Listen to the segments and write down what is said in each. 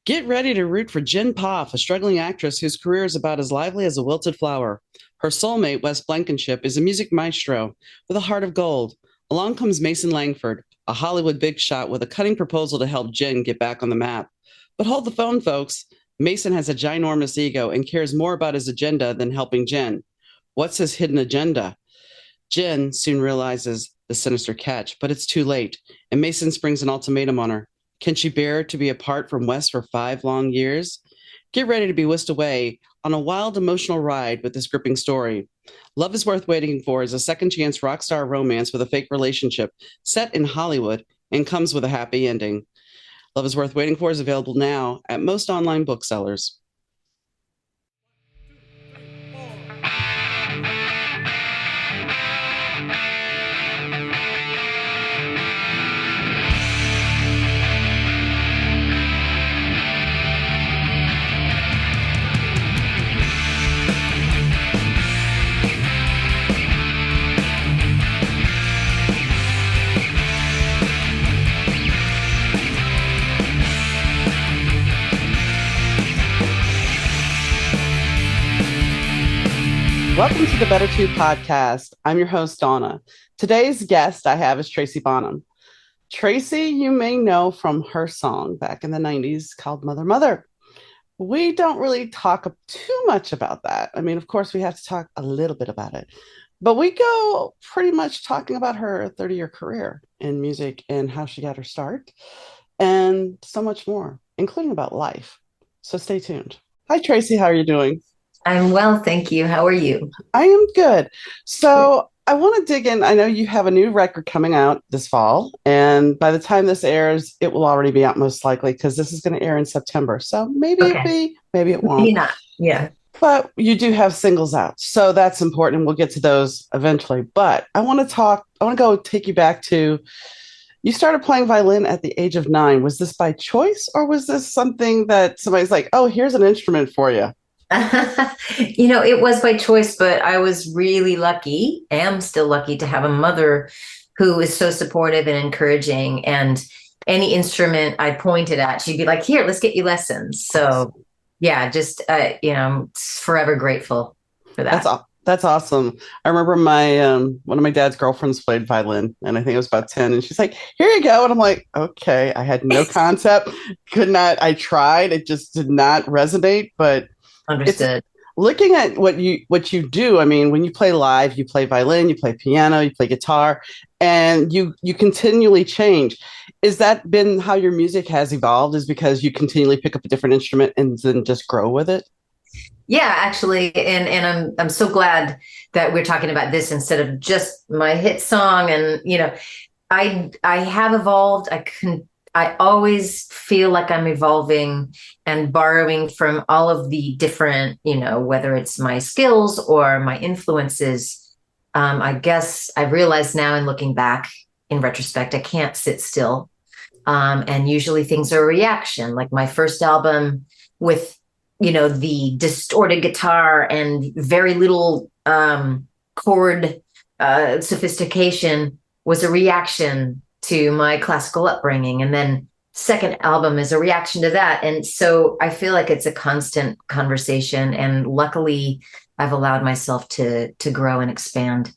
Get ready to root for Jen Poff, a struggling actress whose career is about as lively as a wilted flower. Her soulmate, Wes Blankenship, is a music maestro with a heart of gold. Along comes Mason Langford, a Hollywood big shot with a cutting proposal to help Jen get back on the map. But hold the phone, folks. Mason has a ginormous ego and cares more about his agenda than helping Jen. What's his hidden agenda? Jen soon realizes the sinister catch, but it's too late, and Mason springs an ultimatum on her. Can she bear to be apart from Wes for 5 long years? Get ready to be whisked away on a wild emotional ride with this gripping story. Love is Worth Waiting For is a second chance rock star romance with a fake relationship set in Hollywood and comes with a happy ending. Love is Worth Waiting For is available now at most online booksellers. Welcome to the Better Two podcast. I'm your host, Donna. Today's guest I have is Tracy Bonham. Tracy, you may know from her song back in the 90s called Mother, Mother. We don't really talk too much about that. I mean, of course, we have to talk a little bit about it, but we go pretty much talking about her 30-year career in music and how she got her start and so much more, including about life. So stay tuned. Hi, Tracy. How are you doing? I'm well, thank you. How are you? I am good. So I want to dig in. I know you have a new record coming out this fall, and by the time this airs, it will already be out most likely because this is going to air in September. So maybe it Okay. be, maybe it Maybe won't. not. Yeah. But you do have singles out, so that's important, and we'll get to those eventually. But I want to go take you back to you started playing violin at the age of 9. Was this by choice, or was this something that somebody's like, "Oh, here's an instrument for you"? It was by choice, but I was really lucky, am still lucky to have a mother who is so supportive and encouraging. And any instrument I pointed at, she'd be like, "Here, let's get you lessons." So, yeah, just, I'm forever grateful for That's that. all. That's awesome. I remember my one of my dad's girlfriends played violin, and I think I was about 10, and she's like, "Here you go," and I'm like, "Okay." I had no concept, could not. I tried, it just did not resonate. But it's Understood. looking at what you do. I mean, when you play live, you play violin, you play piano, you play guitar, and you continually change. Is that been how your music has evolved? Is because you continually pick up a different instrument and then just grow with it? Yeah, actually, and I'm so glad that we're talking about this instead of just my hit song. And I have evolved. I always feel like I'm evolving and borrowing from all of the different, whether it's my skills or my influences. I guess I realize now in looking back in retrospect, I can't sit still. And usually things are a reaction. Like my first album with, the distorted guitar and very little chord sophistication was a reaction to my classical upbringing. And then second album is a reaction to that. And so I feel like it's a constant conversation. And luckily I've allowed myself to grow and expand.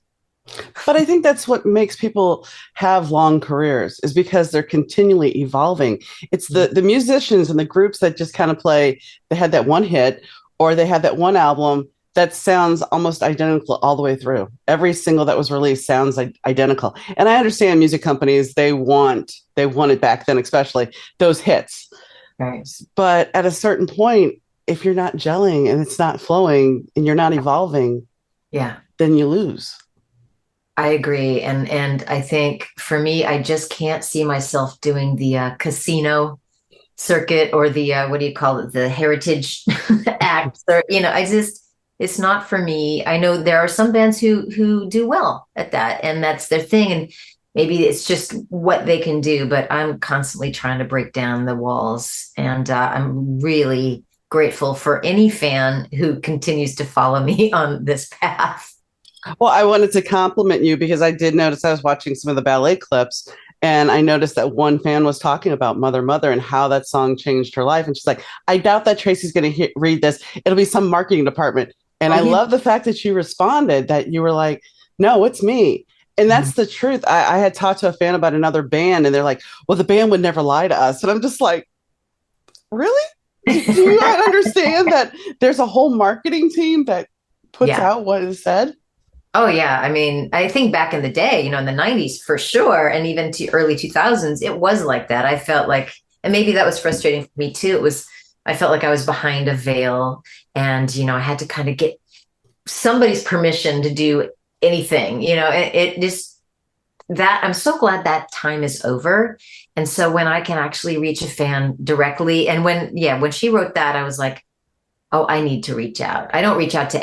But I think that's what makes people have long careers is because they're continually evolving. It's the musicians and the groups that just kind of play, they had that one hit or they had that one album that sounds almost identical all the way through. Every single that was released sounds like identical. And I understand music companies, they wanted back then, especially those hits. Right. But at a certain point, if you're not gelling and it's not flowing and you're not evolving, Yeah. then you lose. I agree. And I think for me, I just can't see myself doing the casino circuit or the what do you call it, the heritage acts or it's not for me. I know there are some bands who do well at that and that's their thing and maybe it's just what they can do, but I'm constantly trying to break down the walls and I'm really grateful for any fan who continues to follow me on this path. Well, I wanted to compliment you because I did notice I was watching some of the ballet clips And I noticed that one fan was talking about Mother Mother and how that song changed her life. And she's like, I doubt that Tracy's going to read this. It'll be some marketing department. And Oh I yeah. love the fact that you responded, that you were like, no, it's me. And Mhm. that's the truth. I had talked to a fan about another band, and they're like, well, the band would never lie to us. And I'm just like, really? Do you not understand that there's a whole marketing team that puts Yeah. out what is said? Oh yeah. I mean, I think back in the day, in the 90s for sure, and even to early 2000s, it was like that. I felt like, and maybe that was frustrating for me too. I felt like I was behind a veil and, I had to kind of get somebody's permission to do anything, it just, that I'm so glad that time is over. And so when I can actually reach a fan directly, and when she wrote that, I was like, oh, I need to reach out. I don't reach out to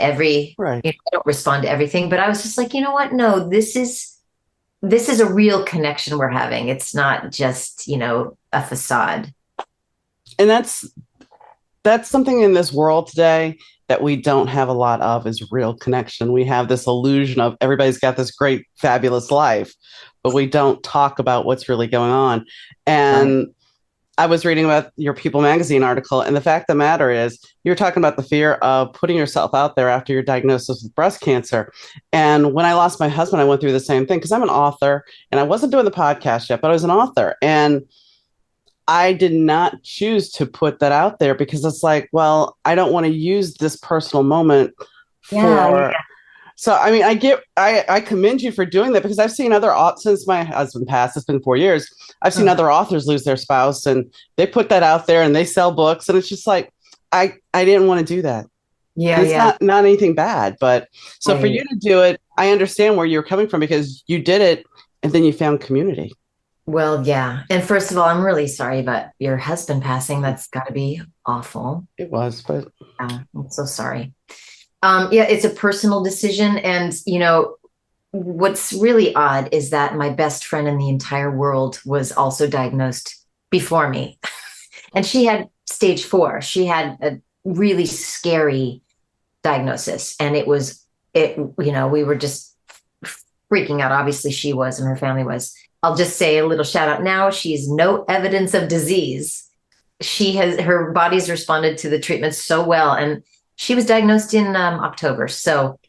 Right. I don't respond to everything, but I was just like, you know what? No, this is a real connection we're having. It's not just, a facade. And that's something in this world today that we don't have a lot of, is real connection. We have this illusion of everybody's got this great, fabulous life, but we don't talk about what's really going on. Right. And I was reading about your People magazine article, and the fact of the matter is, you're talking about the fear of putting yourself out there after your diagnosis with breast cancer. And when I lost my husband, I went through the same thing because I'm an author, and I wasn't doing the podcast yet, but I was an author. And I did not choose to put that out there because it's like, well, I don't want to use this personal moment Yeah. for. So, I mean, I commend you for doing that, because I've seen since my husband passed, it's been 4 years. I've seen Yeah. other authors lose their spouse, and they put that out there and they sell books. And it's just like, I didn't want to do that. Yeah. And it's Yeah. not anything bad. But so for Right. you to do it, I understand where you're coming from, because you did it and then you found community. Well, yeah. And first of all, I'm really sorry about your husband passing. That's got to be awful. It was, but I'm so sorry. Yeah, it's a personal decision. And, what's really odd is that my best friend in the entire world was also diagnosed before me. And she had stage 4. She had a really scary diagnosis. And we were just freaking out. Obviously, she was, and her family was. I'll just say a little shout out now. She's no evidence of disease. Her body's responded to the treatment so well. And she was diagnosed in October. So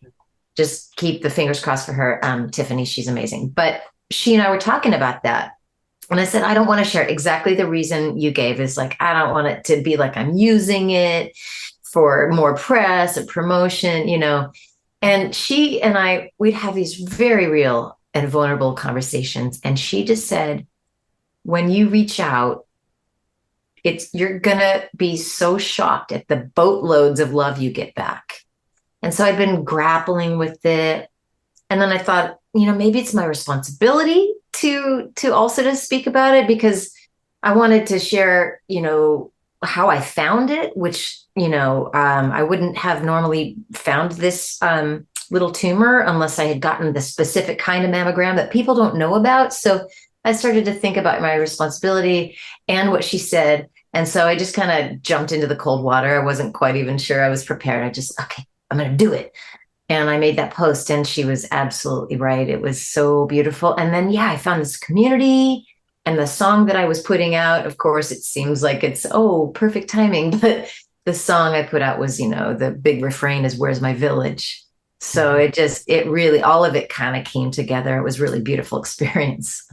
just keep the fingers crossed for her. Tiffany, she's amazing. But she and I were talking about that. And I said, I don't want to share exactly the reason you gave, is like, I don't want it to be like I'm using it for more press and promotion. And she and we'd have these very real and vulnerable conversations. And she just said, when you reach out, you're gonna be so shocked at the boatloads of love you get back. And so I've been grappling with it. And then I thought, maybe it's my responsibility to also to speak about it, because I wanted to share, how I found it, which, I wouldn't have normally found this little tumor unless I had gotten the specific kind of mammogram that people don't know about. So I started to think about my responsibility and what she said. And so I just kind of jumped into the cold water. I wasn't quite even sure I was prepared. Okay, I'm going to do it. And I made that post, and she was absolutely right. It was so beautiful. And then, yeah, I found this community, and the song that I was putting out, of course, it seems like it's, perfect timing. But the song I put out was, the big refrain is, "Where's my village?" So it really, all of it kind of came together. It was really beautiful experience.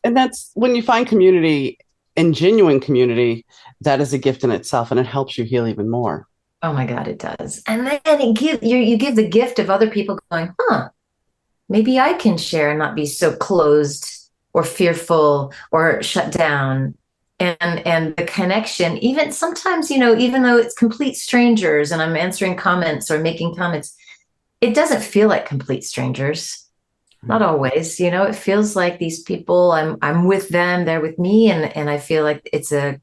And that's when you find community, and genuine community, that is a gift in itself, and it helps you heal even more. Oh my God, it does. And then you give the gift of other people going, maybe I can share and not be so closed or fearful or shut down. And the connection, even sometimes, even though it's complete strangers and I'm answering comments or making comments, it doesn't feel like complete strangers. Not always, it feels like these people, I'm with them, they're with me, and I feel like it's a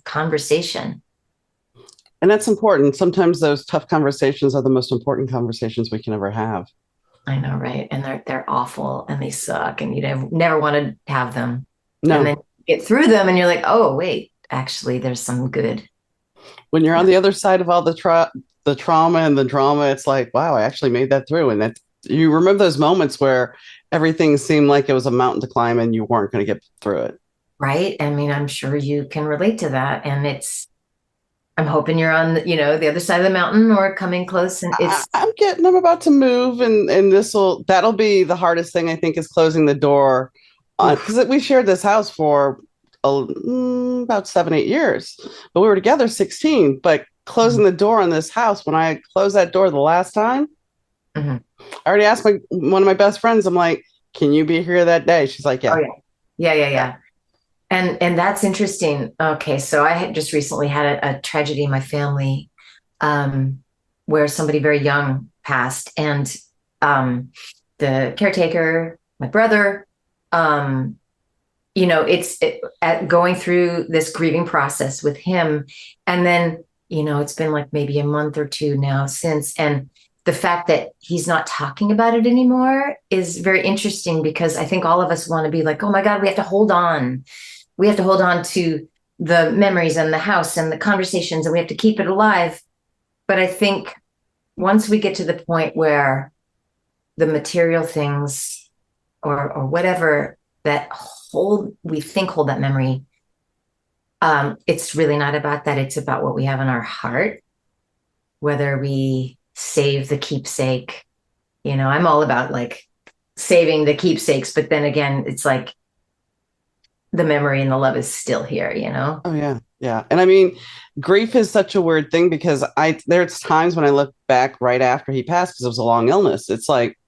conversation. And that's important. Sometimes those tough conversations are the most important conversations we can ever have. I know, right? And they're awful and they suck, and you never want to have them. And then No, you get through them and you're like, oh wait, actually there's some good. when you're on Yeah. the other side of all the trauma and the drama, it's like, wow, I actually made that through. And that, you remember those moments where everything seemed like it was a mountain to climb and you weren't going to get through it. right? I mean, I'm sure you can relate to that. And I'm hoping you're on, the other side of the mountain or coming close. And I'm about to move, and that'll be the hardest thing I think is closing the door on, oof. because we shared this house for about 7, 8 years, but we were together 16. But closing the door on this house, when I closed that door the last time, Mhm. I already asked one of my best friends. I'm like, "Can you be here that day?" She's like, Oh "Yeah, yeah. Yeah, yeah, yeah." yeah. And that's interesting. Okay, so I had just recently had a tragedy in my family, um, where somebody very young passed, and the caretaker, my brother, um, at going through this grieving process with him, and then it's been like maybe a month or two now since, and the fact that he's not talking about it anymore is very interesting because I think all of us want to be like, oh my God, we have to hold on. We have to hold on to the memories and the house and the conversations, and we have to keep it alive. But I think once we get to the point where the material things or whatever that hold that memory, it's really not about that. It's about what we have in our heart, whether we save the keepsake. I'm all about like saving the keepsakes, but then again, it's like the memory and the love is still here. Oh yeah, yeah. And I mean, grief is such a weird thing because there's times when I look back right after he passed because it was a long illness. It's like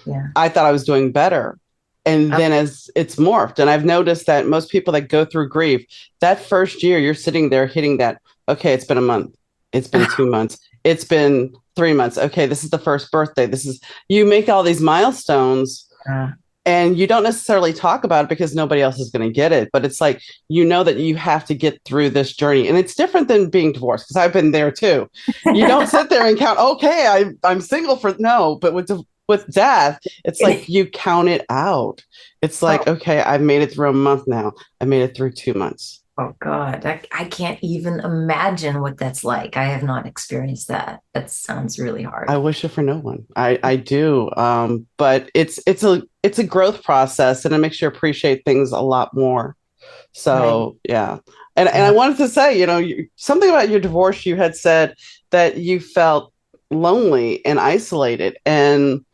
Yeah. I thought I was doing better. And Oh, then as it's morphed, and I've noticed that most people that go through grief, that first year, you're sitting there hitting that, okay, it's been a month, it's been 2 months, it's been 3 months. Okay, this is the first birthday. You make all these milestones uh, and you don't necessarily talk about it because nobody else is going to get it. But it's like, you know that you have to get through this journey. And it's different than being divorced because I've been there too. You don't sit there and count, okay, I'm single for no, but with death, it's like you count it out. It's like, oh, okay, I've made it through a month now. I made it through 2 months. oh God, I can't even imagine what that's like. I have not experienced that. That sounds really I hard. wish it for no one. I do. But it's a growth process and it makes you appreciate things a lot more. Right. So yeah. And I Yeah. wanted to say, something about your divorce, you had said that you felt lonely and isolated. And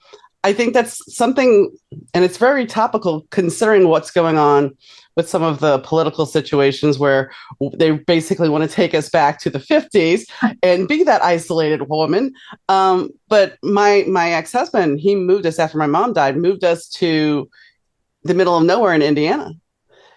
I think that's something, and it's very topical considering what's going on with some of the political situations where they basically want to take us back to the 50s and be that isolated woman. But my ex-husband, he moved us after my mom died, moved us to the middle of nowhere in Indiana.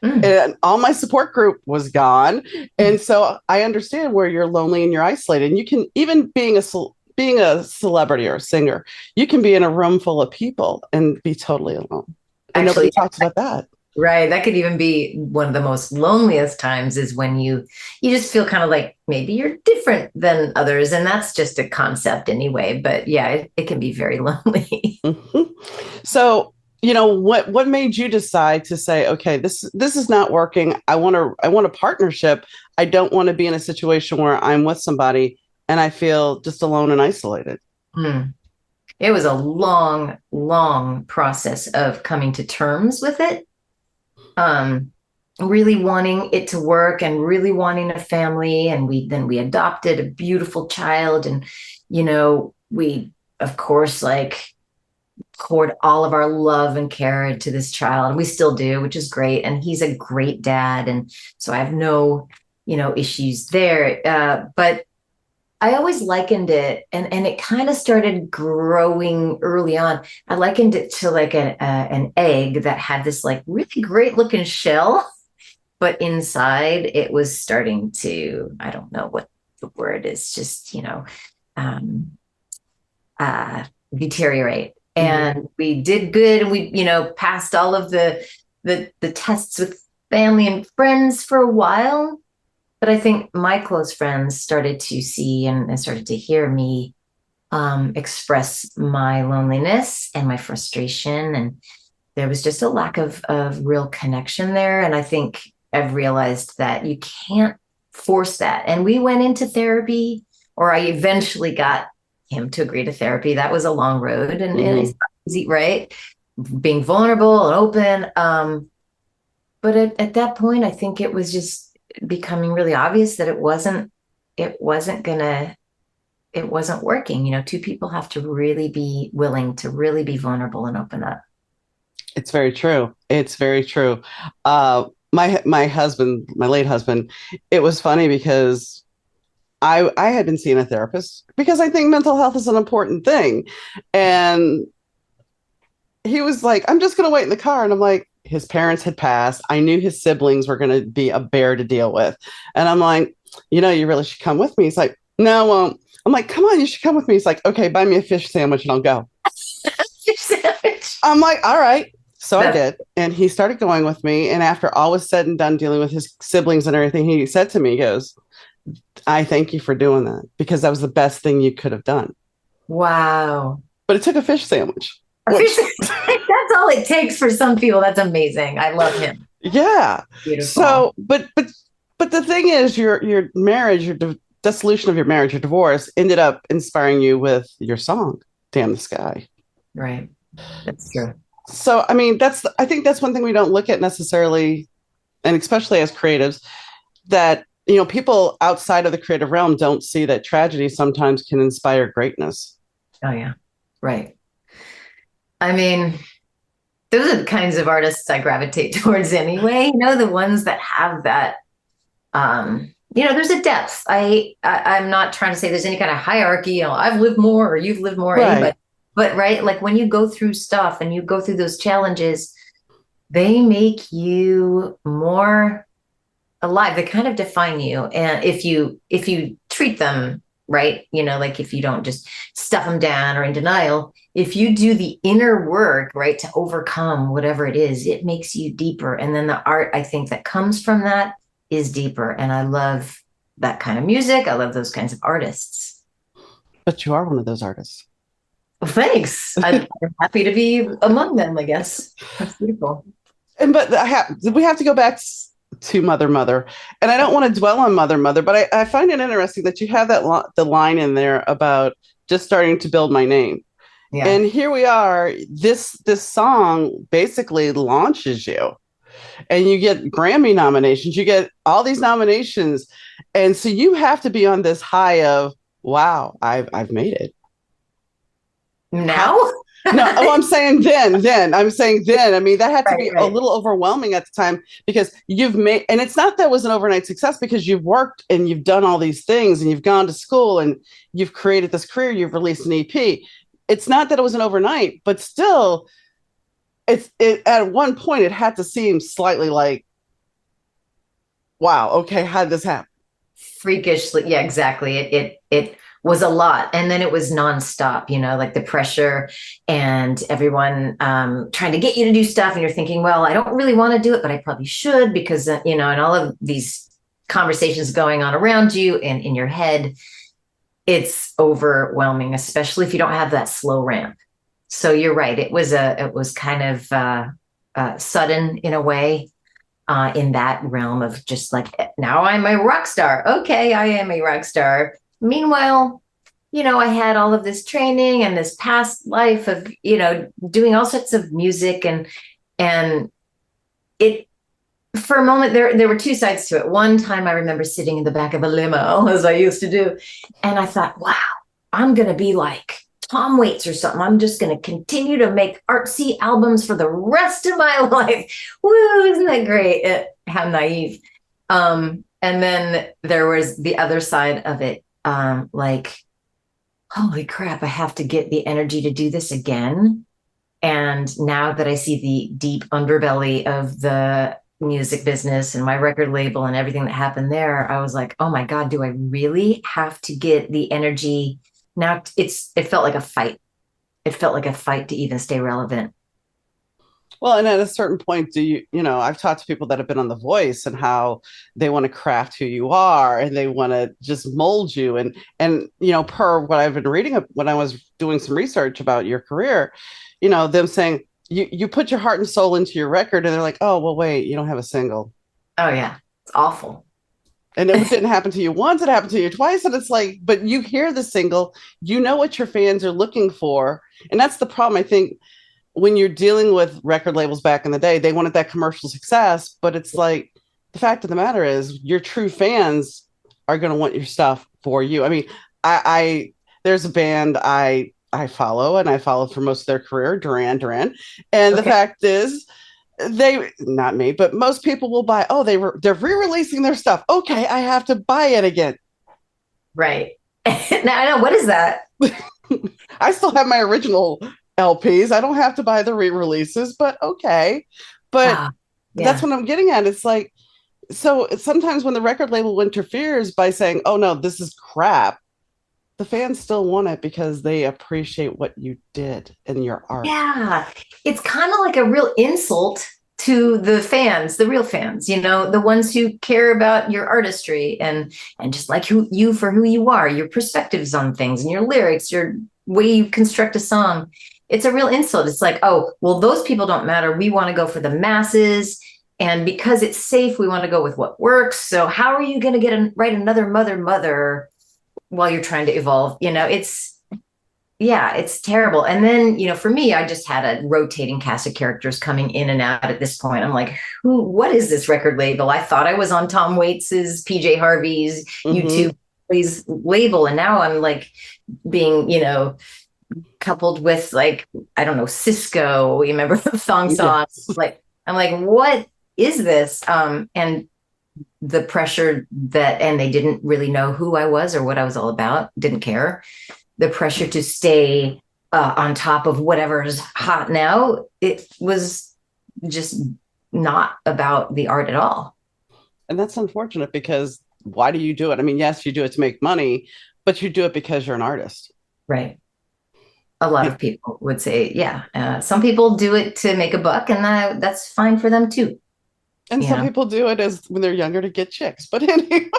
Mm. And all my support group was gone. And so I understand where you're lonely and you're isolated. And you can, even being a celebrity or a singer, you can be in a room full of people and be totally alone. And nobody Actually, talks about that. right. That could even be one of the most loneliest times is when you just feel kind of like maybe you're different than others. And that's just a concept anyway. But yeah, it can be very lonely. Mhm. So, what made you decide to say, okay, this is not working. I want a partnership. I don't want to be in a situation where I'm with somebody and I feel just alone and isolated. Hmm. It was a long, long process of coming to terms with it. Um, really wanting it to work and really wanting a family. And we adopted a beautiful child. And, we, of course, like poured all of our love and care into this child. And we still do, which is great. And he's a great dad. And so I have no, issues there. But I always likened it, and it kind of started growing early on. I likened it to like an egg that had this like really great looking shell, but inside it was starting to, I don't know what the word is, just um, deteriorate. Mhm. And we did good, and we passed all of the tests with family and friends for a while. But I think my close friends started to see and started to hear me express my loneliness and my frustration. And there was just a lack of real connection there. And I think I've realized that you can't force that. And we went into therapy, or I eventually got him to agree to therapy. That was a long road, and it's Mhm. not easy, right? being vulnerable and open. But at that point, I think it was just becoming really obvious that it wasn't working. Two people have to really be willing to really be vulnerable and open up. It's very true. It's very true. My husband, my late husband, it was funny because I had been seeing a therapist because I think mental health is an important thing. And he was like, I'm just going to wait in the car. And I'm like, his parents had passed. I knew his siblings were going to be a bear to deal with. And I'm like, you really should come with me. He's like, no, I won't. I'm like, come on, you should come with me. He's like, okay, buy me a fish sandwich and I'll go. Fish sandwich. I'm like, all right. So I That's did. And he started going with me. And after all was said and done dealing with his siblings and everything, he said to me, he goes, I thank you for doing that because that was the best thing you could have done. wow. But it took a fish sandwich, A which, fish That's all it takes for some people. That's amazing. I love him. yeah. Beautiful. So, but the thing is, your marriage, dissolution of your marriage, your divorce ended up inspiring you with your song, Damn the Sky. Right. That's true. So, I mean, I think that's one thing we don't look at necessarily, and especially as creatives, that people outside of the creative realm don't see that tragedy sometimes can inspire greatness. Oh yeah. Right. I mean, those are the kinds of artists I gravitate towards anyway. The ones that have that there's a depth. I'm not trying to say there's any kind of hierarchy, I've lived more or you've lived more, Right. but right, like when you go through stuff and you go through those challenges, they make you more alive. They kind of define you. And if you treat them right, like if you don't just stuff them down or in denial, if you do the inner work, right, to overcome whatever it is, it makes you deeper. And then the art, I think, that comes from that is deeper. And I love that kind of music. I love those kinds of artists. But you are one of those artists. Well, thanks. I'm happy to be among them, I guess. That's beautiful. But we have to go back to Mother, and I don't want to dwell on Mother, but I find it interesting that you have the line in there about just starting to build my name. Yeah. And here we are. This song basically launches you, and you get Grammy nominations. You get all these nominations, and so you have to be on this high of wow, I've made it. Now? No, I'm saying then. I'm saying then. I mean, that had to be a Right. little overwhelming at the time because you've made, and it's not that it was an overnight success because you've worked and you've done all these things and you've gone to school and you've created this career, you've released an EP. It's not that it was an overnight, but still, at one point it had to seem slightly like, wow, okay, how did this happen? Freakishly, yeah, exactly. It was a lot, and then it was nonstop. Like the pressure and everyone trying to get you to do stuff, and you're thinking, well, I don't really want to do it, but I probably should because and all of these conversations going on around you and in your head, it's overwhelming, especially if you don't have that slow ramp. So you're right. It was kind of sudden in a way. In that realm of just like, now I'm a rock star. Okay, I am a rock star. Meanwhile, I had all of this training and this past life of, doing all sorts of music and it, for a moment there were two sides to it. One time I remember sitting in the back of a limo as I used to do. And I thought, wow, I'm going to be like Tom Waits or something. I'm just going to continue to make artsy albums for the rest of my life. Woo, isn't that great? How naive. And then there was the other side of it. Like, holy crap, I have to get the energy to do this again. And now that I see the deep underbelly of the music business and my record label and everything that happened there, I was like, oh my God, do I really have to get the energy? Now it felt like a fight. It felt like a fight to even stay relevant. Well, and at a certain point, I've talked to people that have been on The Voice and how they want to craft who you are and they want to just mold you. And per what I've been reading when I was doing some research about your career, them saying you put your heart and soul into your record and they're like, oh, well, wait, you don't have a single. Oh yeah. It's awful. And it didn't happen to you once, it happened to you twice. And it's like, but you hear the single, you know what your fans are looking for. And that's the problem, I think. when you're dealing with record labels back in the day, they wanted that commercial success, but it's like the fact of the matter is your true fans are going to want your stuff for you. I mean, I there's a band I follow and I followed for most of their career, Duran Duran. And the Okay. fact is they not me, but most people will buy, oh, they're re-releasing their stuff. Okay, I have to buy it again. Right. Now I know what is that? I still have my original LPs. I don't have to buy the re-releases, but okay. But Ah, that's yeah. what I'm getting at. It's like, so sometimes when the record label interferes by saying, oh no, this is crap, the fans still want it because they appreciate what you did in your art. Yeah. It's kind of like a real insult to the fans, the real fans, the ones who care about your artistry and just like you for who you are, your perspectives on things and your lyrics, your way you construct a song. It's a real insult. It's like, oh, well, those people don't matter. We want to go for the masses. And because it's safe, we want to go with what works. So how are you going to write another mother while you're trying to evolve? It's terrible. And then, for me, I just had a rotating cast of characters coming in and out at this point. I'm like, what is this record label? I thought I was on Tom Waits's, PJ Harvey's, Mm-hmm. YouTube label. And now I'm like being, coupled with like, I don't know, Cisco, you remember the song? Yes. Like, I'm like, what is this? And the pressure and they didn't really know who I was or what I was all about, didn't care. The pressure to stay on top of whatever is hot now, it was just not about the art at all. And that's unfortunate because why do you do it? I mean, yes, you do it to make money, but you do it because you're an artist. Right. A lot of people would say, yeah. Some people do it to make a buck, and that's fine for them too. And You some know, people do it as when they're younger to get chicks. But anyway.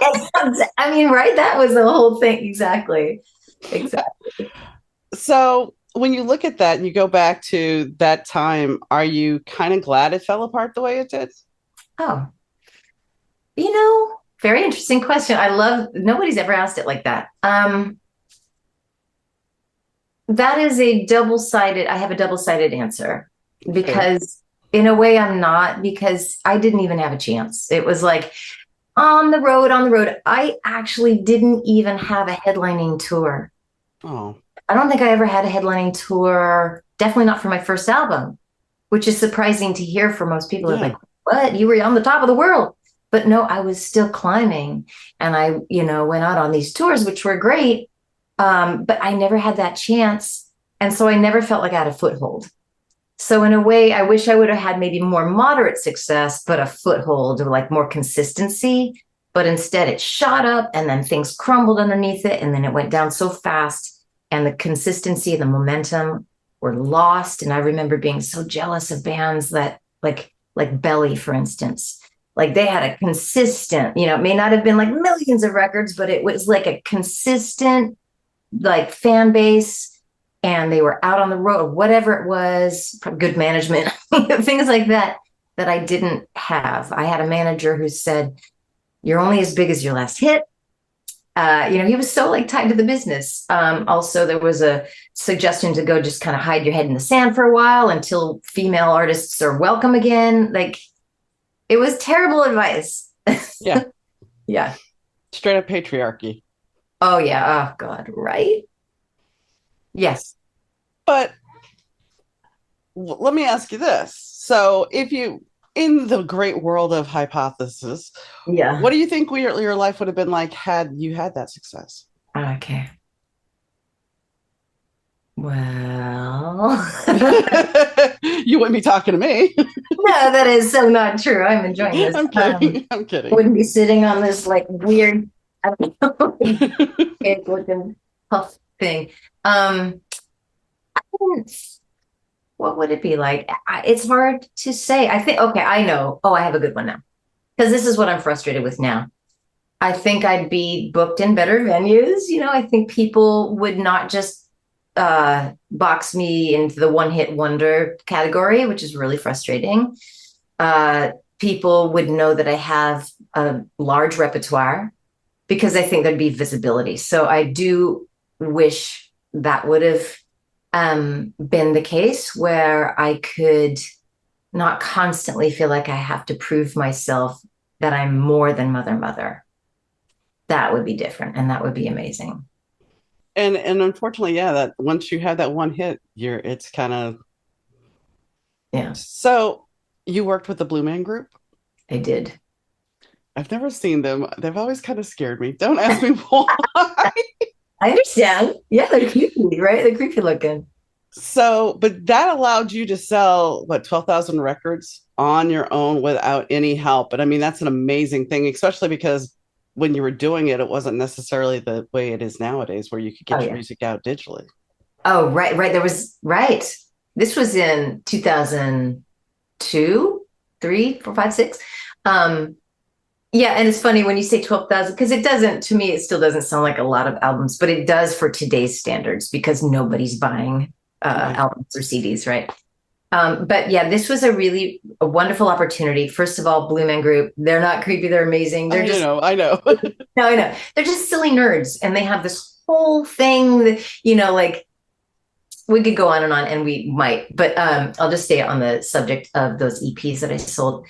I mean, right? That was the whole thing. Exactly. Exactly. So when you look at that and you go back to that time, are you kind of glad it fell apart the way it did? Oh, very interesting question. Nobody's ever asked it like that. That is I have a double-sided answer Fair. because in a way I'm not, because I didn't even have a chance. It was like on the road, on the road. I actually didn't even have a headlining tour. Oh, I don't think I ever had a headlining tour, definitely not for my first album, which is surprising to hear for most people. Are yeah. like, what? You were on the top of the world. But no, I was still climbing. And I, went out on these tours, which were great. But I never had that chance. And so I never felt like I had a foothold. So in a way, I wish I would have had maybe more moderate success, but a foothold or like more consistency. But instead it shot up and then things crumbled underneath it. And then it went down so fast. And the consistency and the momentum were lost. And I remember being so jealous of bands that like Belly, for instance. Like they had a consistent, it may not have been like millions of records, but it was like a consistent like fan base, and they were out on the road, whatever it was, good management, things like that I didn't have. I had a manager who said, "You're only as big as your last hit." He was so like tied to the business. Also, there was a suggestion to go just kind of hide your head in the sand for a while until female artists are welcome again. Like it was terrible advice. Yeah. Yeah. Straight up patriarchy. Oh yeah. Oh God. Right. Yes. But let me ask you this. So if you, in the great world of hypothesis, Yeah. what do you think your life would have been like had you had that success? Okay. Well, You wouldn't be talking to me. no, that is so not true. I'm enjoying this. I'm kidding. I'm kidding. Wouldn't be sitting on this like weird, I don't know, cake looking puff thing. I wouldn't- what would it be like? It's hard to say. I think, okay, I know. Oh, I have a good one now. Because this is what I'm frustrated with now. I think I'd be booked in better venues. I think people would not just box me into the one hit wonder category, which is really frustrating. People would know that I have a large repertoire because I think there'd be visibility. So I do wish that would have been the case where I could not constantly feel like I have to prove myself that I'm more than mother. That would be different and that would be amazing. And unfortunately, yeah, that once you have that one hit, it's kind of Yeah, so you worked with the Blue Man Group? I did. I've never seen them. They've always kind of scared me. Don't ask me why. I understand. Yeah, they're creepy, right? They're creepy looking. So, but that allowed you to sell what 12,000 records on your own without any help. But I mean, that's an amazing thing, especially because when you were doing it, it wasn't necessarily the way it is nowadays, where you could Oh get your yeah. music out digitally. Oh, right. There was right. This was in 2002, 3, 4, 5, 6. Um, yeah, and it's funny when you say 12,000 because it doesn't, to me, it still doesn't sound like a lot of albums, but it does for today's standards because nobody's buying Right. albums or CDs, right? But yeah, this was a wonderful opportunity. First of all, Blue Man Group, they're not creepy, they're amazing. They're just I know. no, I know. They're just silly nerds and they have this whole thing that, like we could go on and we might, but I'll just stay on the subject of those EPs that I sold.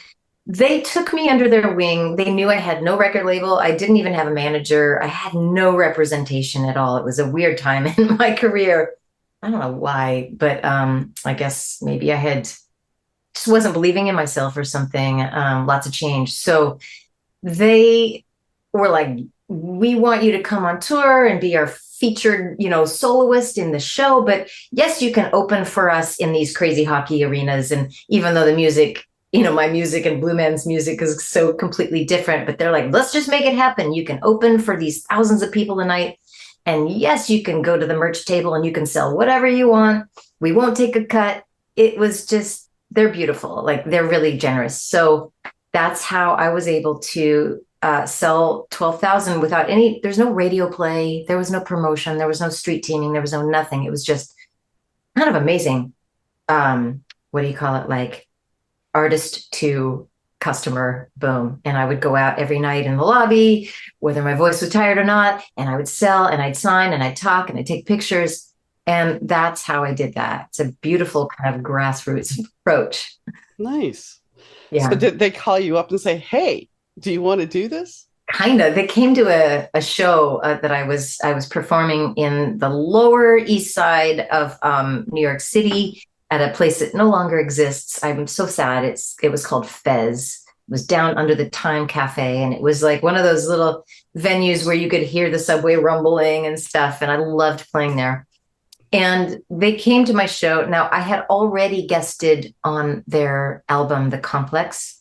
They took me under their wing. They knew I had no record label. I didn't even have a manager. I had no representation at all. It was a weird time in my career. I don't know why, but I guess maybe I had just wasn't believing in myself or something. Lots of change. So they were like, we want you to come on tour and be our featured, soloist in the show. But yes, you can open for us in these crazy hockey arenas. And even though the music, my music and Blue Man's music is so completely different, but they're like, let's just make it happen. You can open for these thousands of people a night. And yes, you can go to the merch table and you can sell whatever you want. We won't take a cut. It was just, they're beautiful. Like they're really generous. So that's how I was able to sell 12,000 without there's no radio play. There was no promotion. There was no street teaming. There was no nothing. It was just kind of amazing. What do you call it? Like artist to customer, boom. And I would go out every night in the lobby, whether my voice was tired or not. And I would sell and I'd sign and I'd talk and I'd take pictures. And that's how I did that. It's a beautiful kind of grassroots approach. Nice. So Yeah. did they call you up and say, "Hey, do you want to do this?" Kind of. They came to a show that I was performing in the Lower East Side of New York City at a place that no longer exists. I'm so sad. It was called Fez. It was down under the Time Cafe, and it was like one of those little venues where you could hear the subway rumbling and stuff. And I loved playing there. And they came to my show. Now I had already guested on their album, The Complex.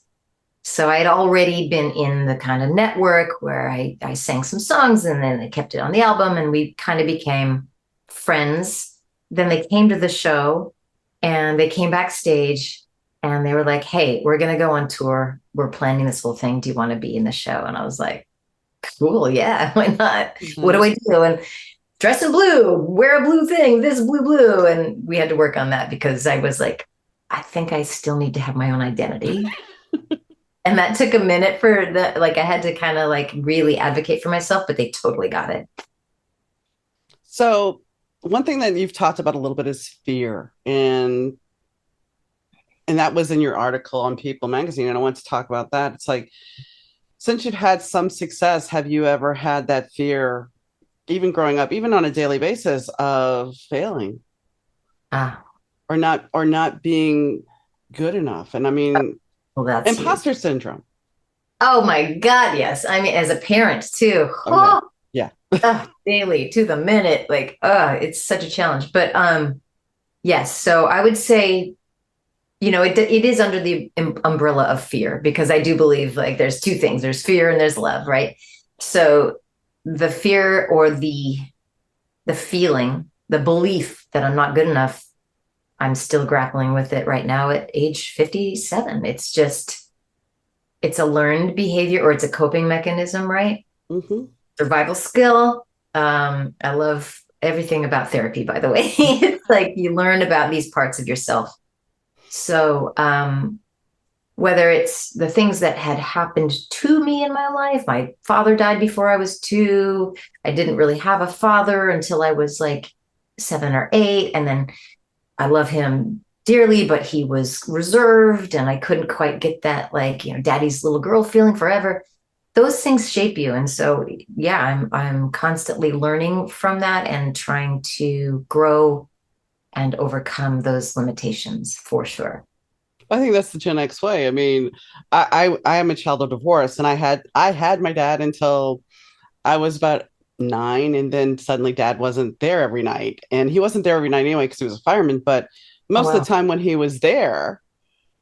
So I had already been in the kind of network where I sang some songs and then they kept it on the album and we kind of became friends. Then they came to the show and they came backstage and they were like, hey, we're going to go on tour. We're planning this whole thing. Do you want to be in the show? And I was like, cool. Yeah, why not? What do Nice. I do? And dress in blue, wear a blue thing, this blue. And we had to work on that because I was like, I think I still need to have my own identity. And that took a minute for I had to kind of like really advocate for myself, but they totally got it. So one thing that you've talked about a little bit is fear, and that was in your article on People Magazine, and I want to talk about that. It's like, since you've had some success, have you ever had that fear, even growing up, even on a daily basis, of failing Ah, or not being good enough? And I mean, well, that's huge. imposter syndrome. Oh my God, yes. I mean, as a parent too. Oh yeah. Yeah. Daily to the minute, like, it's such a challenge. But yes. So I would say, it is under the umbrella of fear because I do believe like there's two things: there's fear and there's love, right? So the fear or the feeling, the belief that I'm not good enough, I'm still grappling with it right now at age 57. It's a learned behavior or it's a coping mechanism, right? Hmm. Survival skill. I love everything about therapy, by the way. It's like you learn about these parts of yourself. So, whether it's the things that had happened to me in my life, my father died before I was 2. I didn't really have a father until I was like 7 or 8. And then I love him dearly, but he was reserved and I couldn't quite get that, like, daddy's little girl feeling forever. Those things shape you. And so, yeah, I'm constantly learning from that and trying to grow and overcome those limitations for sure. I think that's the Gen X way. I mean, I am a child of divorce, and I had my dad until I was about 9, and then suddenly dad wasn't there every night, and he wasn't there every night anyway because he was a fireman. But Oh, most of the wow. time when he was there,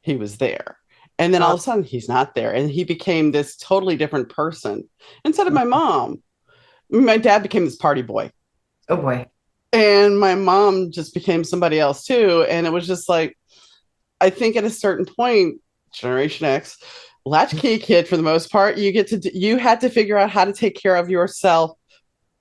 he was there. And then all Oh, of a sudden he's not there. And he became this totally different person. Instead of my mom, my dad became this party boy. oh boy. And my mom just became somebody else too. And it was just like, I think at a certain point, Generation X, latchkey kid for the most part, you had to figure out how to take care of yourself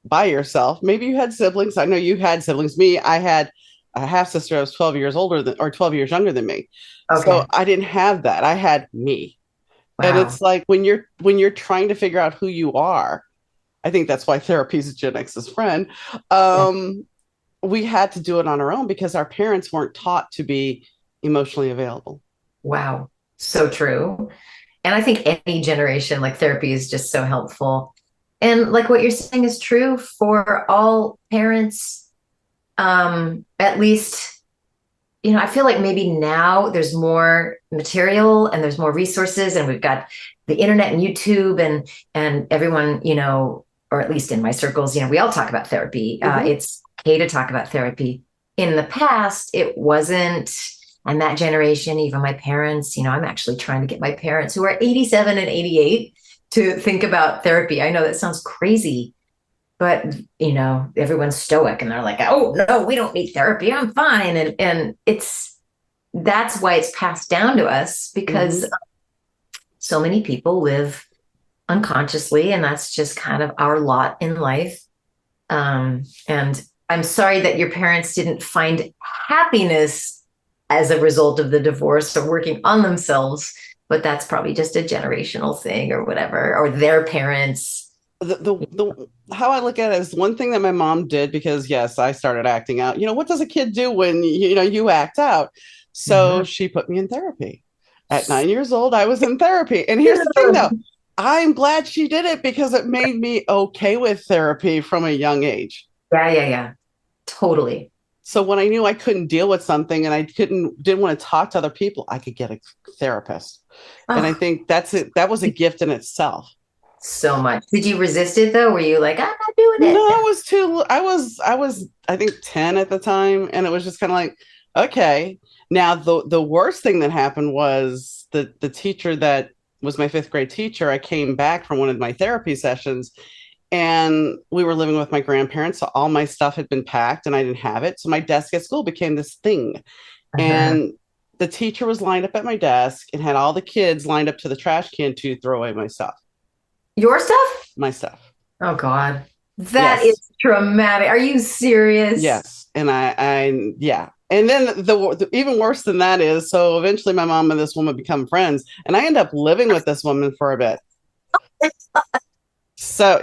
by yourself. Maybe you had siblings. I know you had siblings. Me, I had a half sister that was 12 years older than, or 12 years younger than me. So Okay. I didn't have that. I had me. And Wow. it's like when you're trying to figure out who you are, I think that's why therapy is Gen X's friend. Yeah. We had to do it on our own because our parents weren't taught to be emotionally available. Wow. So true. And I think any generation, like therapy is just so helpful. And like what you're saying is true for all parents, at least, I feel like maybe now there's more material and there's more resources and we've got the internet and YouTube and everyone, or at least in my circles, we all talk about therapy. Mm-hmm. It's okay to talk about therapy. In the past, it wasn't. And that generation, even my parents, I'm actually trying to get my parents who are 87 and 88 to think about therapy. I know that sounds crazy, but everyone's stoic and they're like, oh no, we don't need therapy, I'm fine. And that's why it's passed down to us because Mm-hmm. so many people live unconsciously and that's just kind of our lot in life. And I'm sorry that your parents didn't find happiness as a result of the divorce or working on themselves, but that's probably just a generational thing or whatever, or their parents. The how I look at it is one thing that my mom did, because yes, I started acting out. What does a kid do when you act out? So Mhm. she put me in therapy. At 9 years old, I was in therapy. And here's the thing though, I'm glad she did it because it made me okay with therapy from a young age. Yeah, yeah, yeah. Totally. So when I knew I couldn't deal with something and I didn't want to talk to other people, I could get a therapist. And I Oh, think that's it. That was a gift in itself. so much. Did you resist it though? Were you like, I'm not doing No, it? I was I think 10 at the time, and it was just kind of like, okay. Now the worst thing that happened was the teacher that was my fifth grade teacher. I came back from one of my therapy sessions, and we were living with my grandparents, so all my stuff had been packed and I didn't have it. So my desk at school became this thing. And the teacher was lined up at my desk and had all the kids lined up to the trash can to throw away Your stuff? my stuff. Oh God. That is Yes. traumatic. Are you serious? Yes, and yeah, and then the even worse than that is, so eventually my mom and this woman become friends, and I end up living with this woman for a bit. So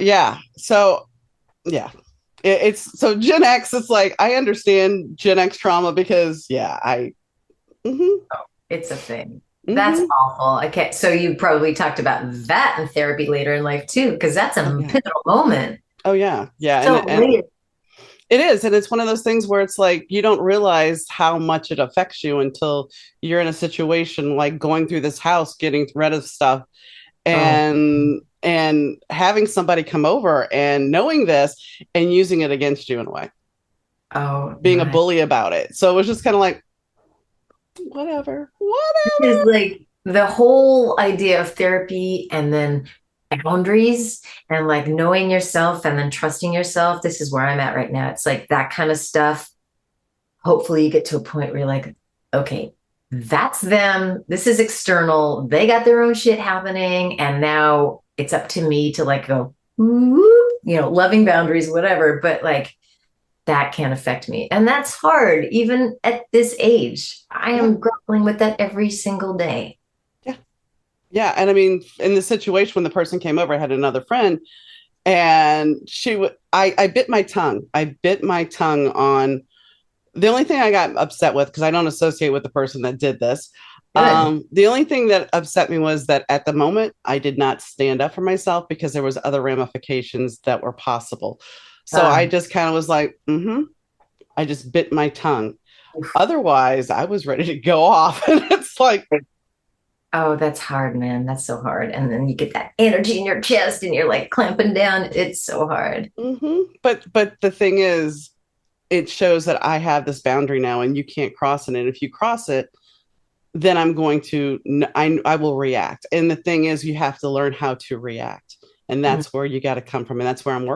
it's so Gen X. It's like I understand Gen X trauma because yeah, mm-hmm, It's a thing. That's mm-hmm. awful. Okay. So you probably talked about that in therapy later in life too, because that's Oh a yeah, pivotal moment. oh yeah, yeah, and So and later. it is, and it's one of those things where it's like you don't realize how much it affects you until you're in a situation like going through this house, getting rid of stuff, Oh, and having somebody come over and knowing this and using it against you in a way, oh being a my. bully about it. So it was just kind of like, whatever, This is whatever. like the whole idea of therapy and then boundaries and like knowing yourself and then trusting yourself. This is where I'm at right now. It's like that kind of stuff. Hopefully you get to a point where you're like, okay, that's them. This is external. They got their own shit happening. And now it's up to me to like go, loving boundaries, whatever. But like that can affect me. And that's hard, even at this age. I Yeah, am grappling with that every single day. yeah, yeah. And I mean, in the situation when the person came over, I had another friend, And I bit my tongue. I bit my tongue on the only thing I got upset with, because I don't associate with the person that did this. Good. The only thing that upset me was that at the moment I did not stand up for myself because there was other ramifications that were possible. So I Uh, just kind of was like, I just bit my tongue. Otherwise, I was ready to go off. And it's like, oh, that's hard, man. That's so hard. And then you get that energy in your chest and you're like clamping down. It's so hard. but the thing is, it shows that I have this boundary now and you can't cross it. And if you cross it, then I'm going to, I will react. And the thing is, you have to learn how to react. And Mhm. that's where you got to come from. And that's where I'm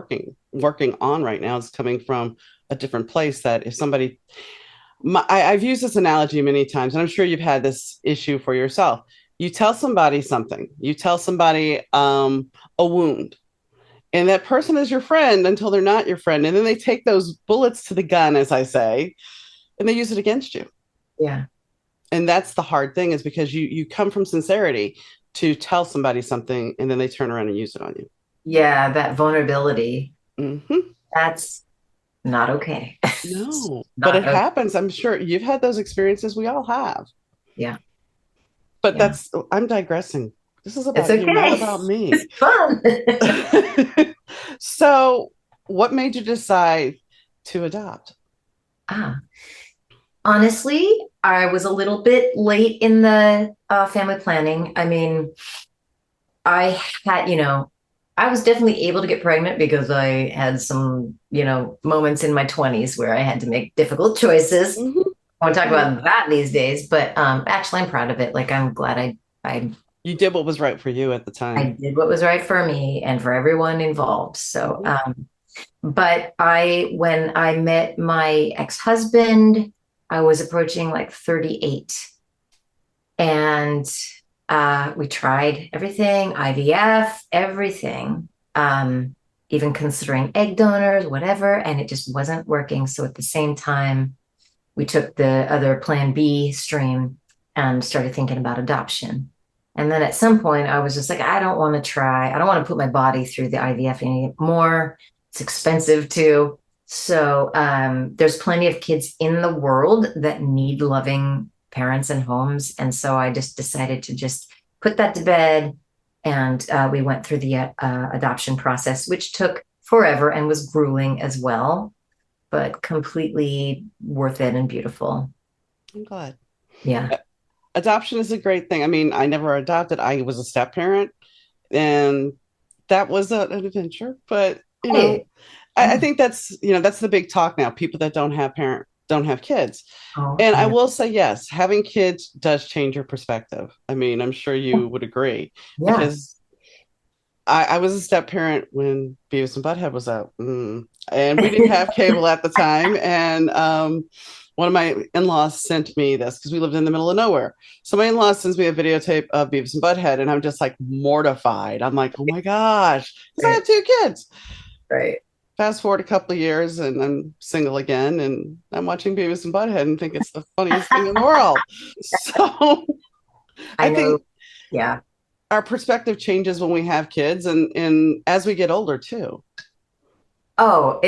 working on right now, is coming from a different place. That if somebody, I've used this analogy many times, and I'm sure you've had this issue for yourself. You tell somebody something, you tell somebody a wound, and that person is your friend until they're not your friend. And then they take those bullets to the gun, as I say, and they use it against you. Yeah. And that's the hard thing, is because you come from sincerity to tell somebody something and then they turn around and use it on you. Yeah. That vulnerability, Mm-hmm. that's not okay. No, but it Not okay. happens. I'm sure you've had those experiences. We all have. Yeah. But Yeah. I'm digressing. This is It's about you, not okay. about It's me. fun. So, what made you decide to adopt? Ah, honestly, I was a little bit late in the family planning. I mean, I had, I was definitely able to get pregnant because I had some, moments in my 20s where I had to make difficult choices. Mm-hmm. I won't talk Mm-hmm. about that these days, but actually, I'm proud of it. Like, I'm glad I You did what was right for you at the I time. did what was right for me and for everyone involved. So, Mm-hmm. but when I met my ex-husband, I was approaching like 38, and we tried everything, IVF, everything, even considering egg donors, whatever, and it just wasn't working. So at the same time, we took the other plan B stream and started thinking about adoption. And then at some point, I was just like, I don't want to try. I don't want to put my body through the IVF anymore. It's expensive too. So there's plenty of kids in the world that need loving parents and homes. And so I just decided to just put that to bed. And we went through the adoption process, which took forever and was grueling as well, but completely worth it and beautiful. I'm glad. Yeah. Adoption is a great thing. I mean, I never adopted. I was a step parent, and that was an adventure. But Hey. I Yeah. think that's the big talk now. People that don't have kids, Oh, and I I know. will say yes, having kids does change your perspective. I mean, I'm sure you would agree, Yeah. because I was a step parent when Beavis and Butthead was out, and we didn't have cable at the time. And one of my in-laws sent me this because we lived in the middle of nowhere. So my in-law sends me a videotape of Beavis and Butthead, and I'm just like mortified. I'm like, oh my gosh, because I Right. have two kids. Right. Fast forward a couple of years, and I'm single again, and I'm watching Beavis and Butthead and think it's the funniest thing in the world. So I I know. think Yeah. our perspective changes when we have kids, and as we get older too. Oh,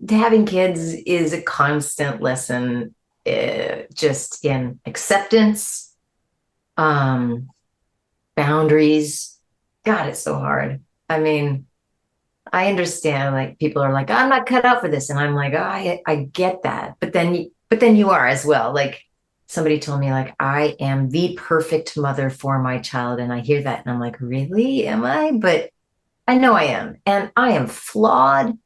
having kids is a constant lesson, just in acceptance, um, boundaries. God, it's so hard. I mean, I understand, like people are like, I'm not cut out for this, and I'm like, oh, I get that, but then you are as well. Like somebody told me, like I am the perfect mother for my child, and I hear that, and I'm like, really, am I? But I know I am, and I am flawed.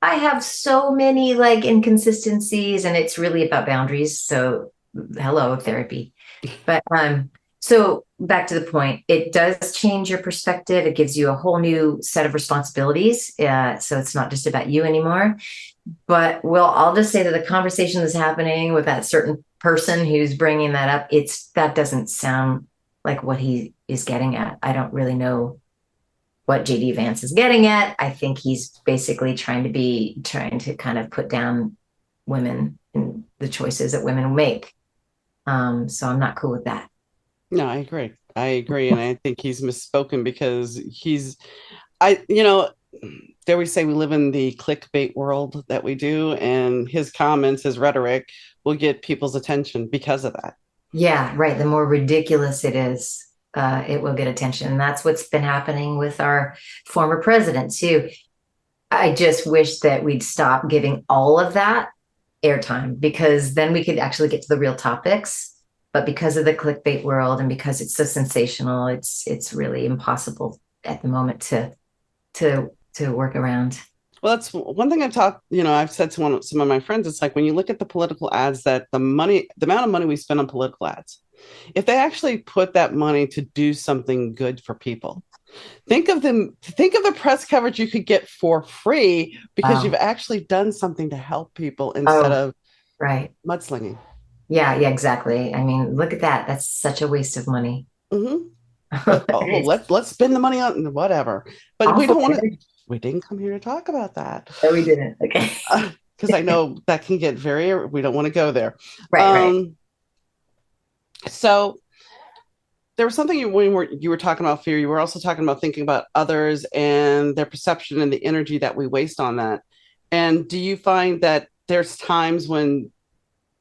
I have so many like inconsistencies, and it's really about boundaries. So, hello, therapy. But so back to the point, it does change your perspective. It gives you a whole new set of responsibilities. So it's not just about you anymore. But well, I'll just say that the conversation that's happening with that certain person who's bringing that up, that doesn't sound like what he is getting at. I don't really know what JD Vance is getting at. I think he's basically trying to kind of put down women and the choices that women make. So I'm not cool with that. No, I agree. I agree. And I think he's misspoken because dare we say we live in the clickbait world that we do, and his comments, his rhetoric will get people's attention because of that. Yeah, right. The more ridiculous it is, it will get attention. And that's what's been happening with our former president, too. I just wish that we'd stop giving all of that airtime because then we could actually get to the real topics. But because of the clickbait world and because it's so sensational, it's really impossible at the moment to work around. Well, that's one thing I've said to some of my friends. It's like when you look at the political ads, that the amount of money we spend on political ads, if they actually put that money to do something good for people, think of the press coverage you could get for free because you've Wow. actually done something to help people instead Oh, of right. mudslinging. Yeah, yeah, exactly. I mean, look at that. That's such a waste of money. Hmm. But oh, let's spend the money on whatever. But All we for don't want to. it. We didn't come here to talk about that No, we didn't. Okay. because I know that can get very. We don't want to go there. Right, right. Um, so there was something when you were talking about fear. You were also talking about thinking about others and their perception and the energy that we waste on that. And do you find that there's times when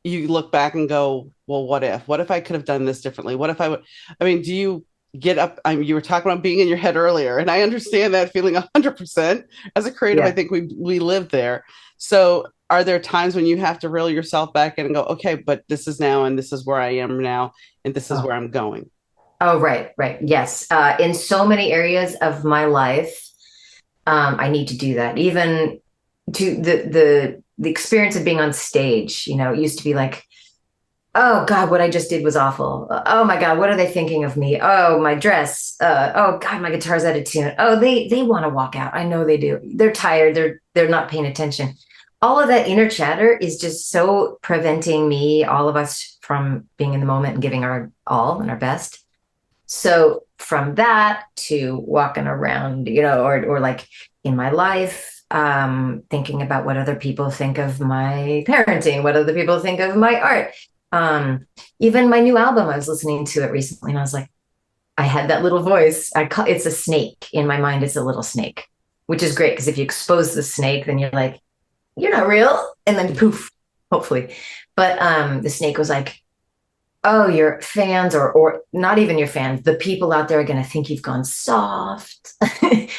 you look back and go, well, what if? What if I could have done this differently? What if I would? I mean, do you get up? I mean, you were talking about being in your head earlier, and I understand that feeling 100%. As a creative, I Yeah. think we live there. So, are there times when you have to reel yourself back in and go, okay, but this is now, and this is where I am now, and this is Oh, where I'm going? oh, right, right. Yes. In so many areas of my life, I need to do that. Even to the experience of being on stage, it used to be like, oh God, what I just did was awful. Oh my God, what are they thinking of me? Oh, my dress. Oh God, my guitar's out of tune. Oh, they want to walk out. I know they do. They're tired. They're not paying attention. All of that inner chatter is just so preventing me, all of us, from being in the moment and giving our all and our best. So from that to walking around, or like in my life, thinking about what other people think of my parenting, what other people think of my art. Um, Even my new album, I was listening to it recently and I was like, I had that little voice. It's a snake in my mind. It's a little snake, which is great because if you expose the snake, then you're like, you're not real. And then poof, hopefully. But the snake was like, oh, your fans or not even your fans, the people out there are going to think you've gone soft.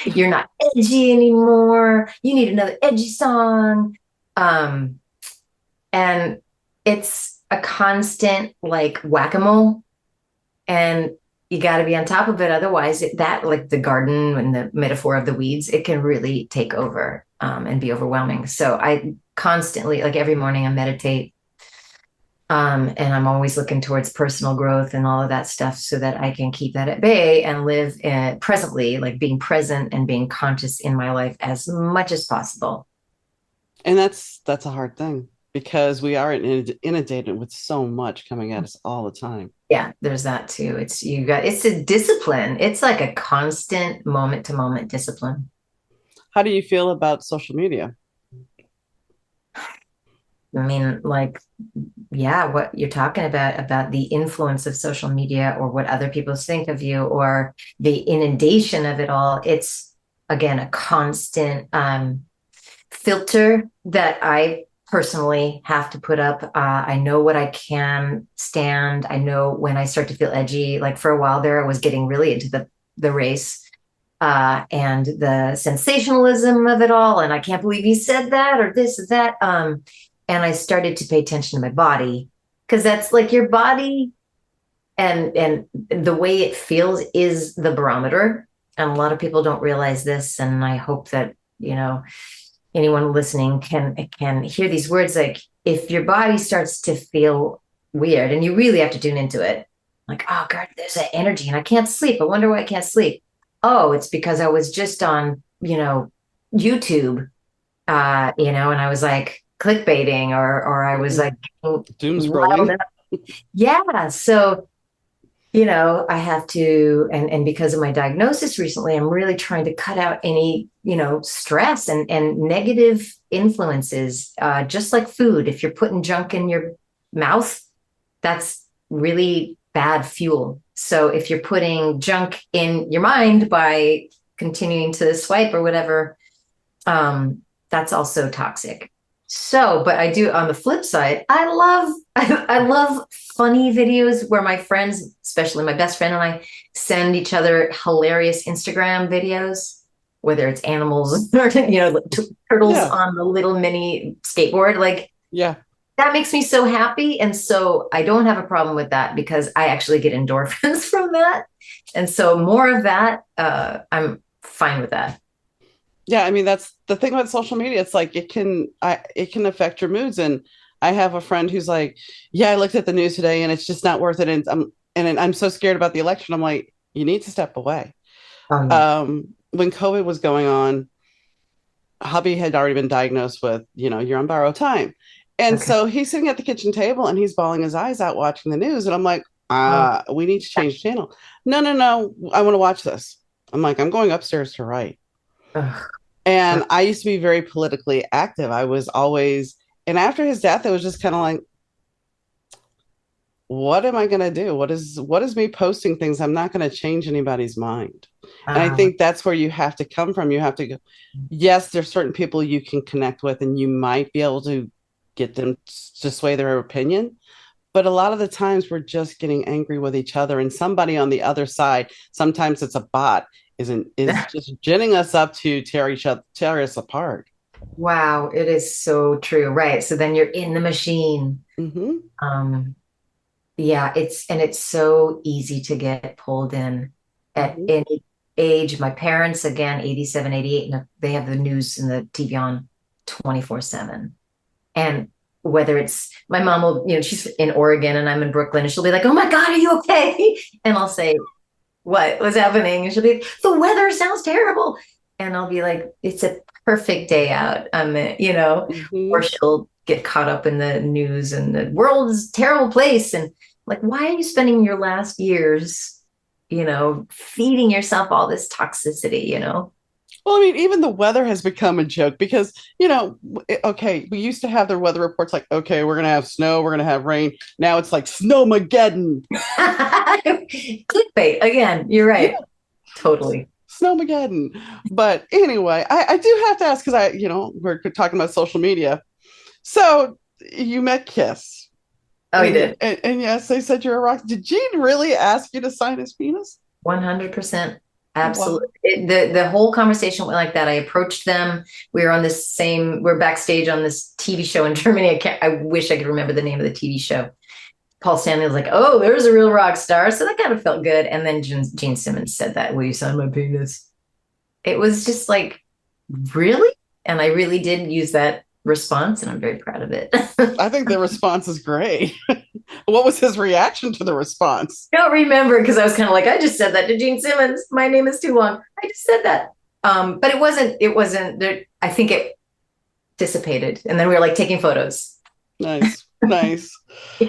You're not edgy anymore. You need another edgy song. Um, and it's a constant like whack-a-mole and you got to be on top of it. Otherwise that like the garden and the metaphor of the weeds, it can really take over and be overwhelming. So I constantly, like every morning I meditate. And I'm always looking towards personal growth and all of that stuff so that I can keep that at bay and live presently, like being present and being conscious in my life as much as possible. And that's a hard thing because we are inundated with so much coming at us all the time. Yeah, there's that too. It's a discipline. It's like a constant moment to moment discipline. How do you feel about social media? I mean, like, yeah, what you're talking about the influence of social media or what other people think of you or the inundation of it all. It's again a constant filter that I personally have to put up. I know what I can stand. I know when I start to feel edgy. Like for a while there, I was getting really into the race and the sensationalism of it all. And I can't believe he said that or this or that. And I started to pay attention to my body because that's like your body and the way it feels is the barometer. And a lot of people don't realize this. And I hope that, anyone listening can hear these words like if your body starts to feel weird and you really have to tune into it, like, oh God, there's that energy and I can't sleep. I wonder why I can't sleep. Oh, it's because I was just on, YouTube, and I was like clickbaiting or I was like Doom wild scrolling. up. Yeah. So I have to, and because of my diagnosis recently, I'm really trying to cut out any, stress and negative influences, just like food. If you're putting junk in your mouth, that's really bad fuel. So if you're putting junk in your mind by continuing to swipe or whatever, That's also toxic. So, but I do on the flip side, I love I love funny videos where my friends, especially my best friend and I, send each other hilarious Instagram videos, whether it's animals or turtles Yeah. on the little mini skateboard. Like Yeah. that makes me so happy. And so I don't have a problem with that because I actually get endorphins from that. And so more of that, I'm fine with that. Yeah, I mean that's the thing about social media. It's like it can affect your moods. And I have a friend who's like, "Yeah, I looked at the news today, and it's just not worth it." And I'm so scared about the election. I'm like, "You need to step away." Oh yeah. When COVID was going on, hubby had already been diagnosed with, you're on borrowed time, and Okay. so he's sitting at the kitchen table and he's bawling his eyes out watching the news. And I'm like, Oh, we need to change channel. No, no, no, I want to watch this. I'm like, I'm going upstairs to write. ugh. And I used to be very politically active. I was always, and after his death, it was just kind of like, what am I going to do? What is me posting things? I'm not going to change anybody's mind. And I Um, think that's where you have to come from. You have to go, yes, there's certain people you can connect with and you might be able to get them to sway their opinion. But a lot of the times we're just getting angry with each other, and somebody on the other side, sometimes it's a bot, is just ginning us up to tear us apart. wow, it is so true. Right. So then you're in the machine. Mm-hmm. Um, yeah, it's so easy to get pulled in at Mm-hmm. any age. My parents, again, 87, 88, and they have the news and the TV on 24/7. And whether it's my mom will, she's in Oregon and I'm in Brooklyn, and she'll be like, "Oh my God, are you okay?" And I'll say, what's happening? And she'll be, "The weather sounds terrible." And I'll be like, "It's a perfect day out." Or Mm-hmm. she'll get caught up in the news and the world is a terrible place. And like, why are you spending your last years, feeding yourself all this toxicity? Well, I mean, even the weather has become a joke because, okay, we used to have the weather reports like, okay, we're going to have snow, we're going to have rain. Now it's like Snowmageddon. Clickbait again. You're Yeah, right. Totally. Snowmageddon. But anyway, I do have to ask because we're talking about social media. So you met Kiss. Oh, he did. And yes, they said you're a rock. Did Gene really ask you to sign his penis? 100%. Wow. Absolutely. The whole conversation went like that. I approached them. We're backstage on this TV show in Germany. I wish I could remember the name of the TV show. Paul Stanley was like, "Oh, there's a real rock star." So that kind of felt good. And then Gene Simmons said that, "Will you sign my penis?" It was just like, really? And I really did use that response, and I'm very proud of it. I think the response is great. What was his reaction to the response? Don't remember because I was kind of like, I just said that to Gene Simmons. My name is too long. I just said that. But it wasn't there. I think it dissipated. And then we were like taking photos. Nice, nice.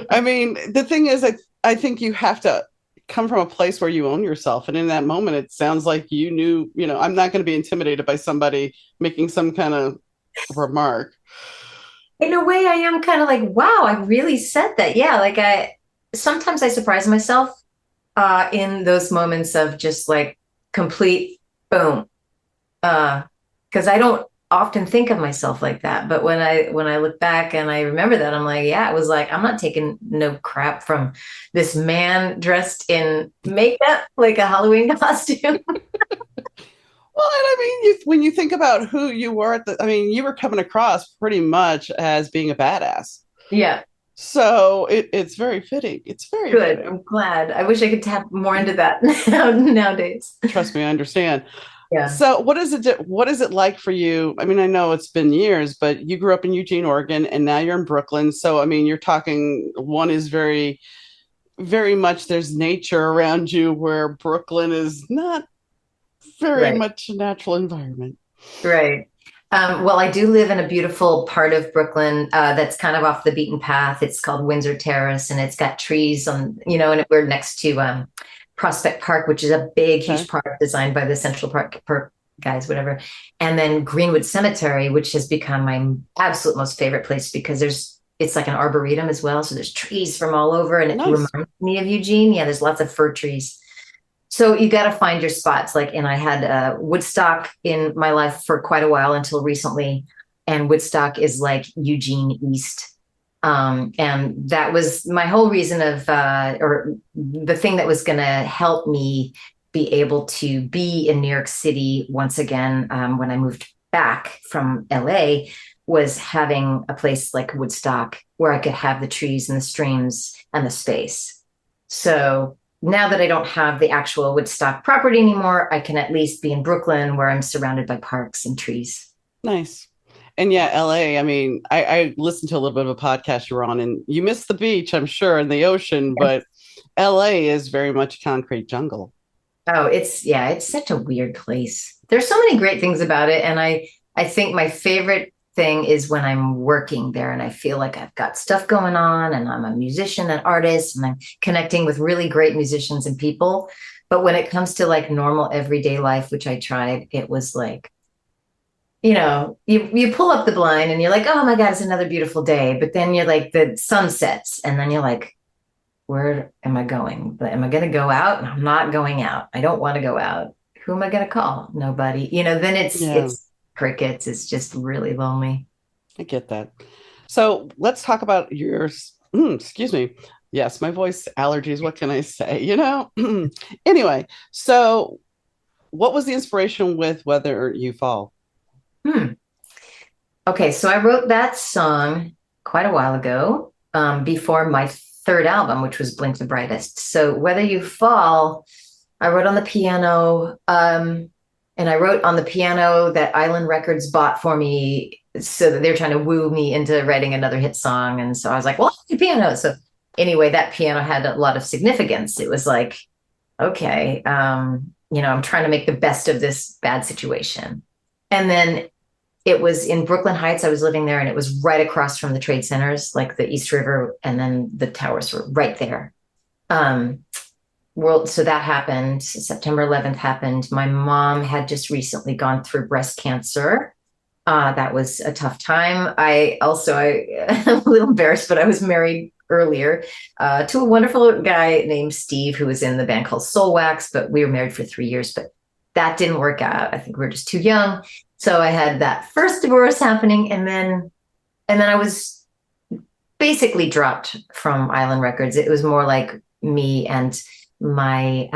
I mean, the thing is, I think you have to come from a place where you own yourself. And in that moment, it sounds like you knew, I'm not going to be intimidated by somebody making some kind of remark. In a way, I am kind of like, wow, I really said that. Yeah. Like sometimes I surprise myself in those moments of just like complete boom. Because I don't often think of myself like that. But when I look back and I remember that, I'm like, yeah, it was like I'm not taking no crap from this man dressed in makeup like a Halloween costume. Well, and I mean, when you think about who you were I mean, you were coming across pretty much as being a badass. Yeah, So it's very fitting. It's very good. fitting. I'm glad. I wish I could tap more into that nowadays. Trust me, I understand. Yeah. So what is it like for you? I mean, I know it's been years, but you grew up in Eugene, Oregon, and now you're in Brooklyn. So I mean, you're talking one is very, very much there's nature around you where Brooklyn is not very Right. much a natural environment. Right. Well, I do live in a beautiful part of Brooklyn that's kind of off the beaten path. It's called Windsor Terrace, and it's got trees and we're next to Prospect Park, which is a big, huge Okay. park designed by the Central Park guys, whatever. And then Greenwood Cemetery, which has become my absolute most favorite place because it's like an arboretum as well. So there's trees from all over, and it Nice. reminds me of Eugene. Yeah, there's lots of fir trees. So you got to find your spots. Like, and I had Woodstock in my life for quite a while until recently. And Woodstock is like Eugene East. And that was my whole reason or the thing that was going to help me be able to be in New York City once again when I moved back from LA was having a place like Woodstock where I could have the trees and the streams and the space. So now that I don't have the actual Woodstock property anymore, I can at least be in Brooklyn where I'm surrounded by parks and trees. Nice. And yeah, LA, I mean, I listened to a little bit of a podcast you were on, and you missed the beach, I'm sure, and the ocean, but LA is very much concrete jungle. Oh, it's such a weird place. There's so many great things about it. And I think my favorite thing is when I'm working there and I feel like I've got stuff going on and I'm a musician and artist and I'm connecting with really great musicians and people. But when it comes to like normal everyday life, which I tried, it was like, you pull up the blind and you're like, oh my God, it's another beautiful day. But then you're like, the sun sets and then you're like, where am I going? But am I going to go out? I'm not going out. I don't want to go out. Who am I going to call? Nobody. Then Yeah, it's crickets. It's just really lonely. I get that. So let's talk about yours. Excuse me. Yes, my voice allergies. What can I say? Anyway, so what was the inspiration with Whether You Fall? Hmm. Okay, so I wrote that song quite a while ago, before my third album, which was Blink the Brightest. So Whether You Fall, I wrote on the piano, and I wrote on the piano that Island Records bought for me, so that they're trying to woo me into writing another hit song. And so I was like, well, the piano. So anyway, that piano had a lot of significance. It was like, okay, I'm trying to make the best of this bad situation. And then it was in Brooklyn Heights. I was living there and it was right across from the trade centers, like the East River, and then the towers were right there. So that happened. September 11th happened. My mom had just recently gone through breast cancer. That was a tough time. I'm a little embarrassed, but I was married earlier to a wonderful guy named Steve, who was in the band called Soul Wax, but we were married for 3 years, but that didn't work out. I think we were just too young. So I had that first divorce happening, and then I was basically dropped from Island Records. It was more like me and my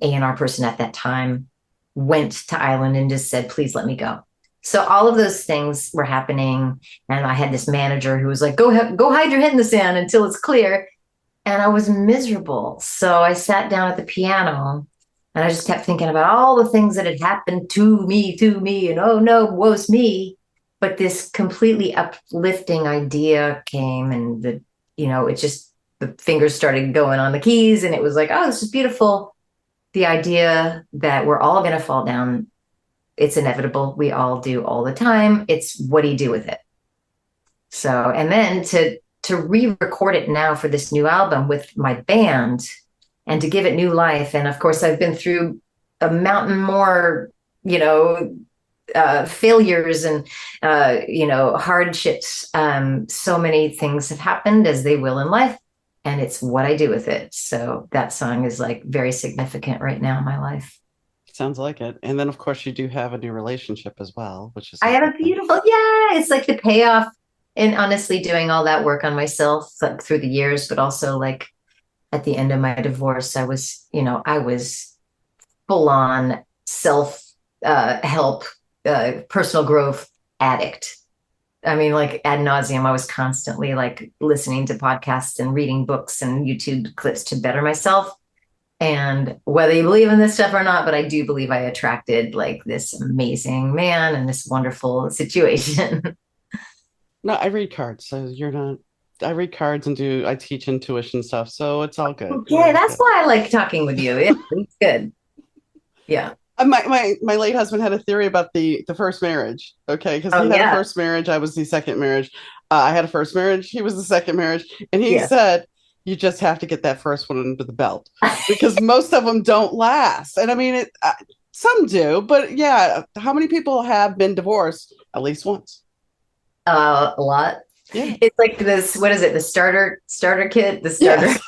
A&R person at that time went to Island and just said, please let me go. So all of those things were happening. And I had this manager who was like, go hide your head in the sand until it's clear. And I was miserable. So I sat down at the piano and I just kept thinking about all the things that had happened to me, and oh no, woe's me. But this completely uplifting idea came, and the fingers started going on the keys, and it was like, oh, this is beautiful. The idea that we're all going to fall down, it's inevitable. We all do all the time. It's what do you do with it? So, and then to re-record it now for this new album with my band and to give it new life. And of course, I've been through a mountain more, failures and, hardships. So many things have happened, as they will in life. And it's what I do with it. So that song is like very significant right now in my life. Sounds like it. And then, of course, you do have a new relationship as well, which is I have a important. beautiful, yeah, it's like the payoff. And honestly, doing all that work on myself, like through the years, but also like at the end of my divorce, I was full on self help, personal growth addict. I mean, like ad nauseum, I was constantly like listening to podcasts and reading books and YouTube clips to better myself. And whether you believe in this stuff or not, but I do believe I attracted like this amazing man and this wonderful situation. No, I read cards, so you're not. I read cards and I teach intuition stuff, so it's all good. You're Okay, all that's good. why I like talking with you. Yeah, it's good. Yeah. My late husband had a theory about the first marriage. Okay, because he Oh, had a yeah. first marriage, I was the second marriage. I had a first marriage, he was the second marriage, and he Yeah. said you just have to get that first one under the belt because most of them don't last. And I mean, some do, but yeah, how many people have been divorced at least once? A lot. Yeah. It's like this, what is it? The starter kit, the starter. Yes.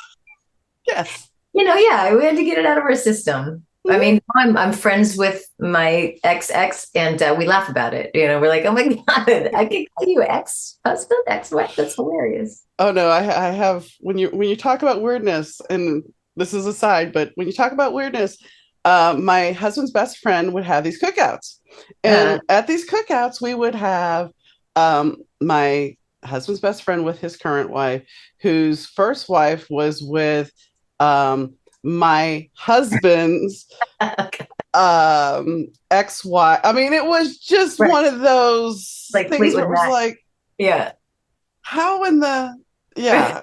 Yes. Yeah, we had to get it out of our system. I mean, I'm friends with my ex, and we laugh about it. You know, we're like, oh my God, I can call you ex-husband, ex-wife. That's hilarious. Oh no, I have when you talk about weirdness, and this is aside, but when you talk about weirdness, my husband's best friend would have these cookouts, Uh, and at these cookouts we would have my husband's best friend with his current wife, whose first wife was with my husband's ex-wife. I mean, it was just right. one of those Like things where Fleetwood it was Mac. like, Yeah. how in the yeah,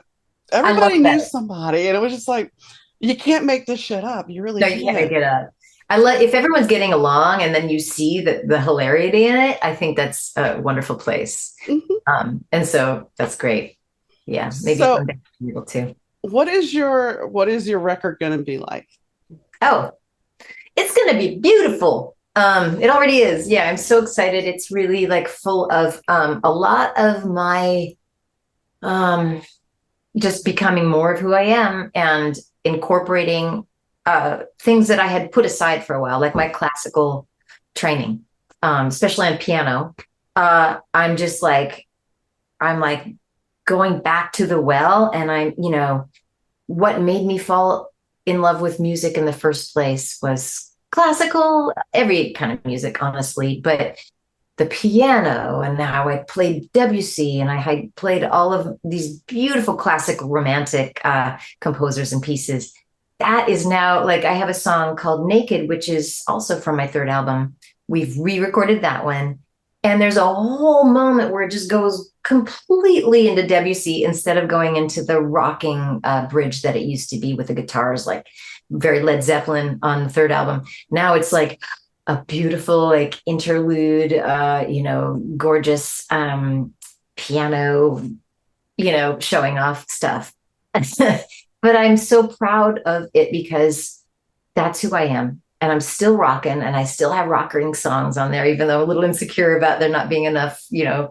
I love everybody knew that. somebody, and it was just like, you can't make this shit up. You really No, you can't make can't. it up. I love if everyone's getting along and then you see the hilarity in it. I think that's a wonderful place. Mhm. And so that's great. Yeah, maybe So, someday I'll be able to. what is your record going to be like? Oh, it's going to be beautiful. It already is. Yeah, I'm so excited. It's really like full of a lot of my um, just becoming more of who I am and incorporating things that I had put aside for a while, like my classical training, especially on piano. I'm just like, I'm like going back to the well, and what made me fall in love with music in the first place was classical, every kind of music, honestly, but the piano and how I played Debussy and I had played all of these beautiful classic romantic composers and pieces. That is now like I have a song called Naked, which is also from my third album. We've re-recorded that one. And there's a whole moment where it just goes completely into Debussy instead of going into the rocking bridge that it used to be with the guitars, like very Led Zeppelin on the third album. Now it's like a beautiful like interlude, gorgeous piano, showing off stuff. But I'm so proud of it because that's who I am. And I'm still rocking and I still have rocking songs on there, even though I'm a little insecure about there not being enough,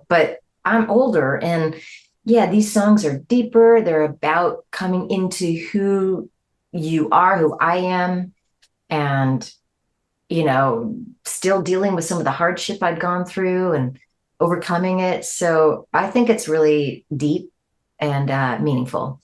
but I'm older and yeah, these songs are deeper. They're about coming into who you are, who I am, and still dealing with some of the hardship I'd gone through and overcoming it. So I think it's really deep and meaningful.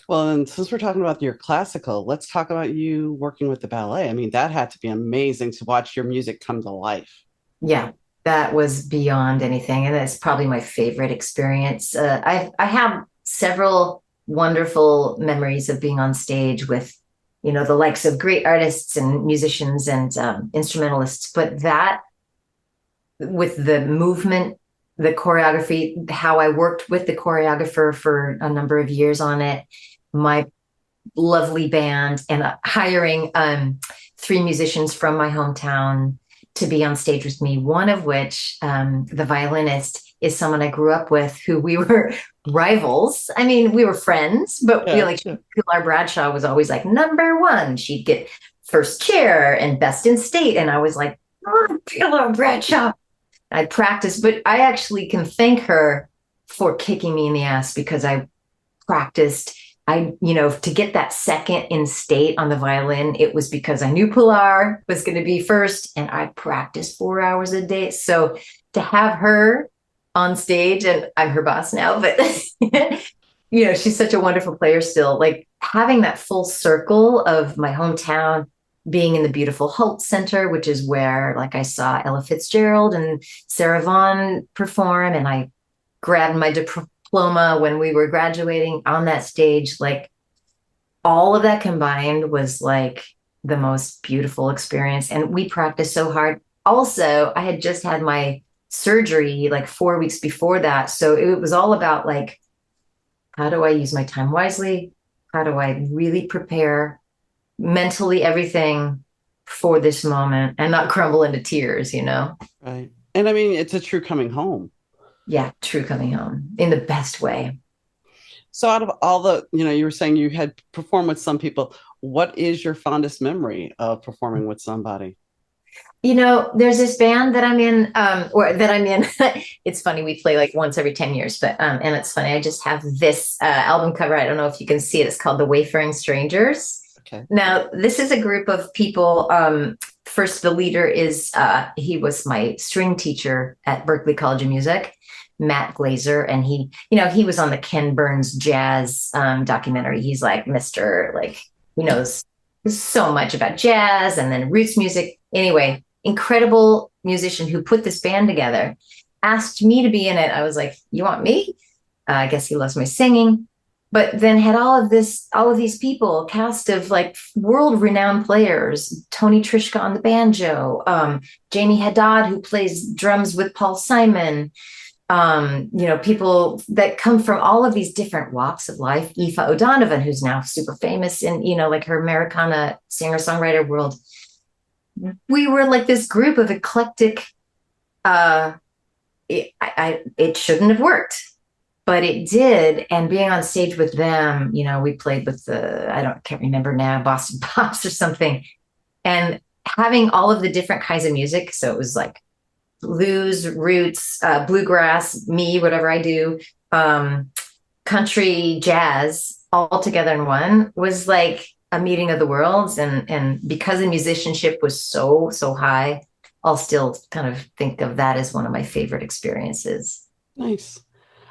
Well, and since we're talking about your classical, let's talk about you working with the ballet. I mean, that had to be amazing to watch your music come to life. Yeah, that was beyond anything. And that's probably my favorite experience. I have several wonderful memories of being on stage with, the likes of great artists and musicians and instrumentalists. But that with the movement, the choreography, how I worked with the choreographer for a number of years on it, my lovely band, and hiring three musicians from my hometown to be on stage with me, one of which, the violinist, is someone I grew up with who we were rivals. I mean, we were friends, but Yeah, like yeah. Pilar Bradshaw was always like number one. She'd get first chair and best in state. And I was like, oh, Pilar Bradshaw. I practiced, but I actually can thank her for kicking me in the ass because I practiced. To get that second in state on the violin, it was because I knew Pilar was going to be first and I practiced 4 hours a day. So to have her on stage, and I'm her boss now, but she's such a wonderful player still. Like having that full circle of my hometown, being in the beautiful Holt Center, which is where like I saw Ella Fitzgerald and Sarah Vaughan perform, and I grabbed my diploma when we were graduating on that stage. Like all of that combined was like the most beautiful experience. And we practiced so hard. Also, I had just had my surgery like 4 weeks before that. So it was all about like, how do I use my time wisely? How do I really prepare mentally everything for this moment and not crumble into tears? Right. And I mean, it's a true coming home. Yeah, true coming home in the best way. So out of all you were saying you had performed with some people. What is your fondest memory of performing with somebody? There's this band that I'm in, or that I'm in. It's funny, we play like once every 10 years, but and it's funny, I just have this album cover. I don't know if you can see it. It's called The Wayfaring Strangers. Okay. Now, this is a group of people. First, the leader is he was my string teacher at Berklee College of Music, Matt Glazer, and he was on the Ken Burns jazz documentary. He's like Mr. Like he knows so much about jazz and then roots music. Anyway, incredible musician who put this band together. Asked me to be in it. I was like, "You want me?" I guess he loves my singing, but then had all of these people, cast of like world renowned players, Tony Trischka on the banjo, Jamie Haddad, who plays drums with Paul Simon, people that come from all of these different walks of life. Aoife O'Donovan, who's now super famous in, like her Americana singer-songwriter world. We were like this group of eclectic, it shouldn't have worked, but it did. And being on stage with them, we played with can't remember now, Boston Pops or something. And having all of the different kinds of music. So it was like blues, roots, bluegrass, me, whatever I do, country, jazz, all together in one was like a meeting of the worlds. And because the musicianship was so, so high, I'll still kind of think of that as one of my favorite experiences. Nice.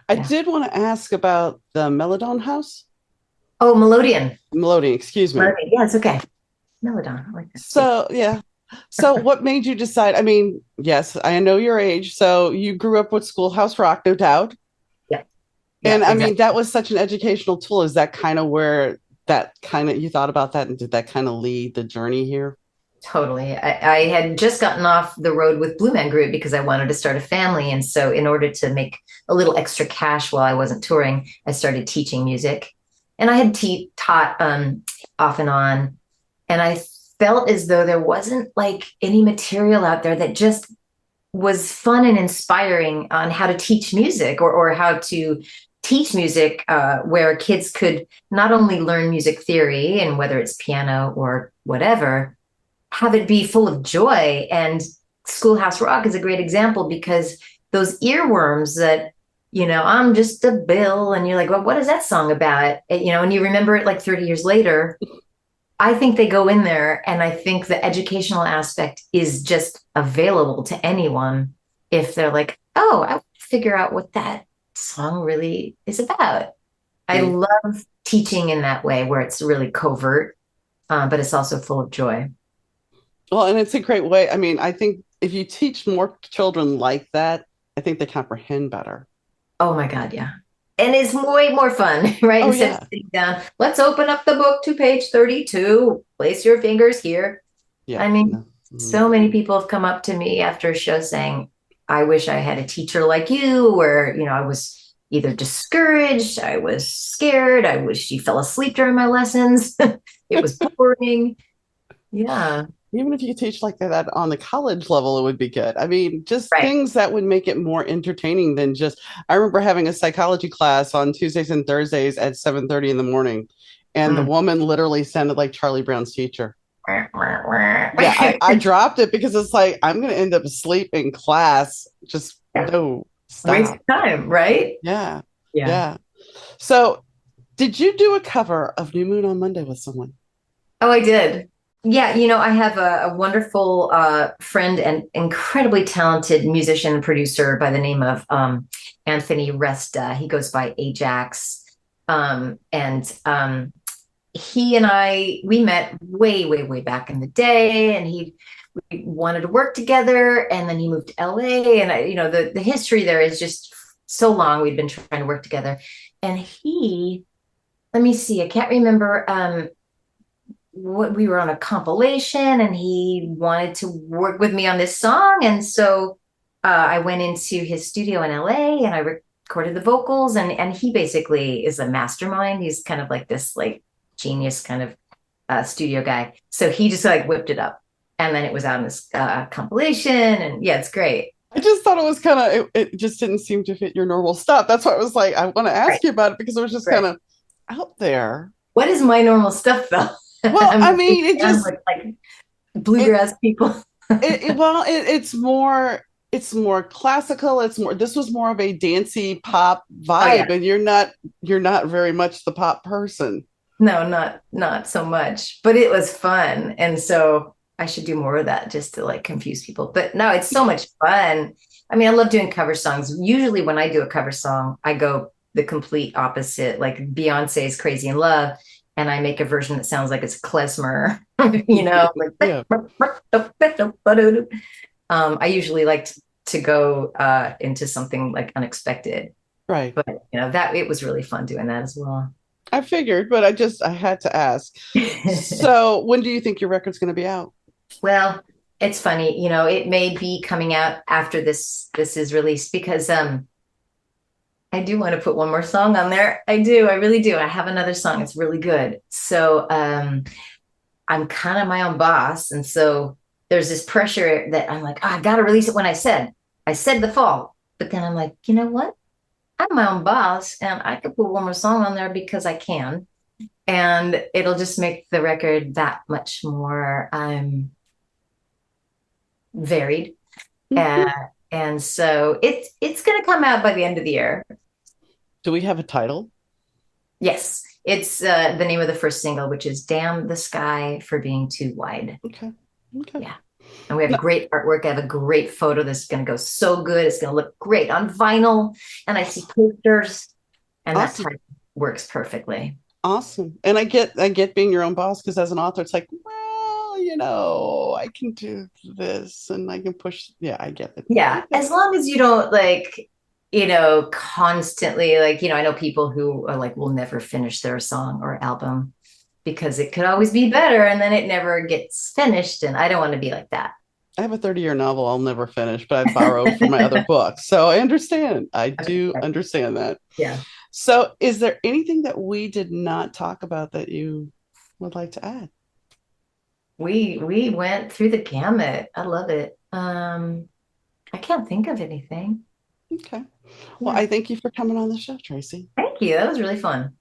I did want to ask about the Melodon House. Oh, Melodian. Melodian, excuse me. Melodian. Yeah, it's okay. Melodon. I like that. So, yeah. So what made you decide? I mean, yes, I know your age. So you grew up with Schoolhouse Rock, no doubt. Yeah. And I mean, that was such an educational tool. Is that kind of where you thought about that, and did that kind of lead the journey here? Totally. I had just gotten off the road with Blue Man Group because I wanted to start a family. And so in order to make a little extra cash while I wasn't touring, I started teaching music. And I had taught off and on. And I felt as though there wasn't like any material out there that just was fun and inspiring on how to teach music or how to teach music where kids could not only learn music theory and whether it's piano or whatever, have it be full of joy. And Schoolhouse Rock is a great example because those earworms that, I'm just a bill, and you're like, well, what is that song about? And you remember it like 30 years later. I think they go in there, and I think the educational aspect is just available to anyone if they're like, oh, I figure out what that song really is about. I love teaching in that way where it's really covert, but it's also full of joy. Well, and it's a great way. I mean, I think if you teach more children like that, I think they comprehend better. Oh my God, yeah. And it's way more fun, right? Oh, Instead of sitting down, let's open up the book to page 32. Place your fingers here. Yeah. I mean, so many people have come up to me after a show saying, I wish I had a teacher like you, where, I was either discouraged, I was scared, I wish you fell asleep during my lessons. It was boring. Yeah. Even if you teach like that on the college level, it would be good. I mean, just Right. things that would make it more entertaining than just. I remember having a psychology class on Tuesdays and Thursdays at 7:30 in the morning, and the woman literally sounded like Charlie Brown's teacher. Yeah, I dropped it because it's like I'm going to end up asleep in class. Just no, stop. Waste time, right? Yeah. So, did you do a cover of New Moon on Monday with someone? Oh, I did. Yeah, I have a wonderful friend and incredibly talented musician and producer by the name of Anthony Resta. He goes by Ajax. And he and we met way, way, way back in the day, and we wanted to work together, and then he moved to LA. And the history there is just so long. We'd been trying to work together. And let me see, I can't remember what we were on a compilation, and he wanted to work with me on this song. And so I went into his studio in LA and I recorded the vocals, and he basically is a mastermind. He's kind of like this like genius kind of studio guy. So he just like whipped it up, and then it was out in this compilation, and yeah, it's great. I just thought it was kind of, it just didn't seem to fit your normal stuff. That's why I was like, I want to ask you about it because it was just kind of out there. What is my normal stuff though? Well, I mean, it just like bluegrass people. It's more classical. This was more of a dancey pop vibe, and you're not very much the pop person. No, not so much, but it was fun. And so I should do more of that just to like confuse people. But no, it's so much fun. I mean, I love doing cover songs. Usually when I do a cover song, I go the complete opposite, like Beyonce's Crazy in Love, and I make a version that sounds like it's klezmer, Yeah, like I usually like to go into something like unexpected, right. but that it was really fun doing that as well. I figured, but I had to ask. So, when do you think your record's going to be out? Well, it's funny, it may be coming out after this is released because I do want to put one more song on there. I do, I really do. I have another song. It's really good. So I'm kind of my own boss. And so there's this pressure that I'm like, oh, I gotta release it when I said the fall. But then I'm like, you know what? I'm my own boss and I could put one more song on there because I can. And it'll just make the record that much more varied. Mhm. Uh, and so it's going to come out by the end of the year. Do we have a title? Yes, it's the name of the first single, which is "Damn the Sky for Being Too Wide." Okay. Okay. Yeah, and we have No, great artwork. I have a great photo that's going to go so good. It's going to look great on vinyl, and I see posters, and that awesome. type works perfectly. Awesome. And I get being your own boss because as an author, it's like, well, I can do this and I can push. Yeah, I get it. I Yeah, get as it. long as you don't like, constantly like, I know people who are like will never finish their song or album because it could always be better and then it never gets finished. And I don't want to be like that. I have a 30-year novel I'll never finish, but I borrowed from my other books. So I understand. I do understand that. Yeah. So is there anything that we did not talk about that you would like to add? We went through the gamut. I love it. I can't think of anything. Okay. Well, Yeah. I thank you for coming on the show, Tracy. Thank you. That was really fun.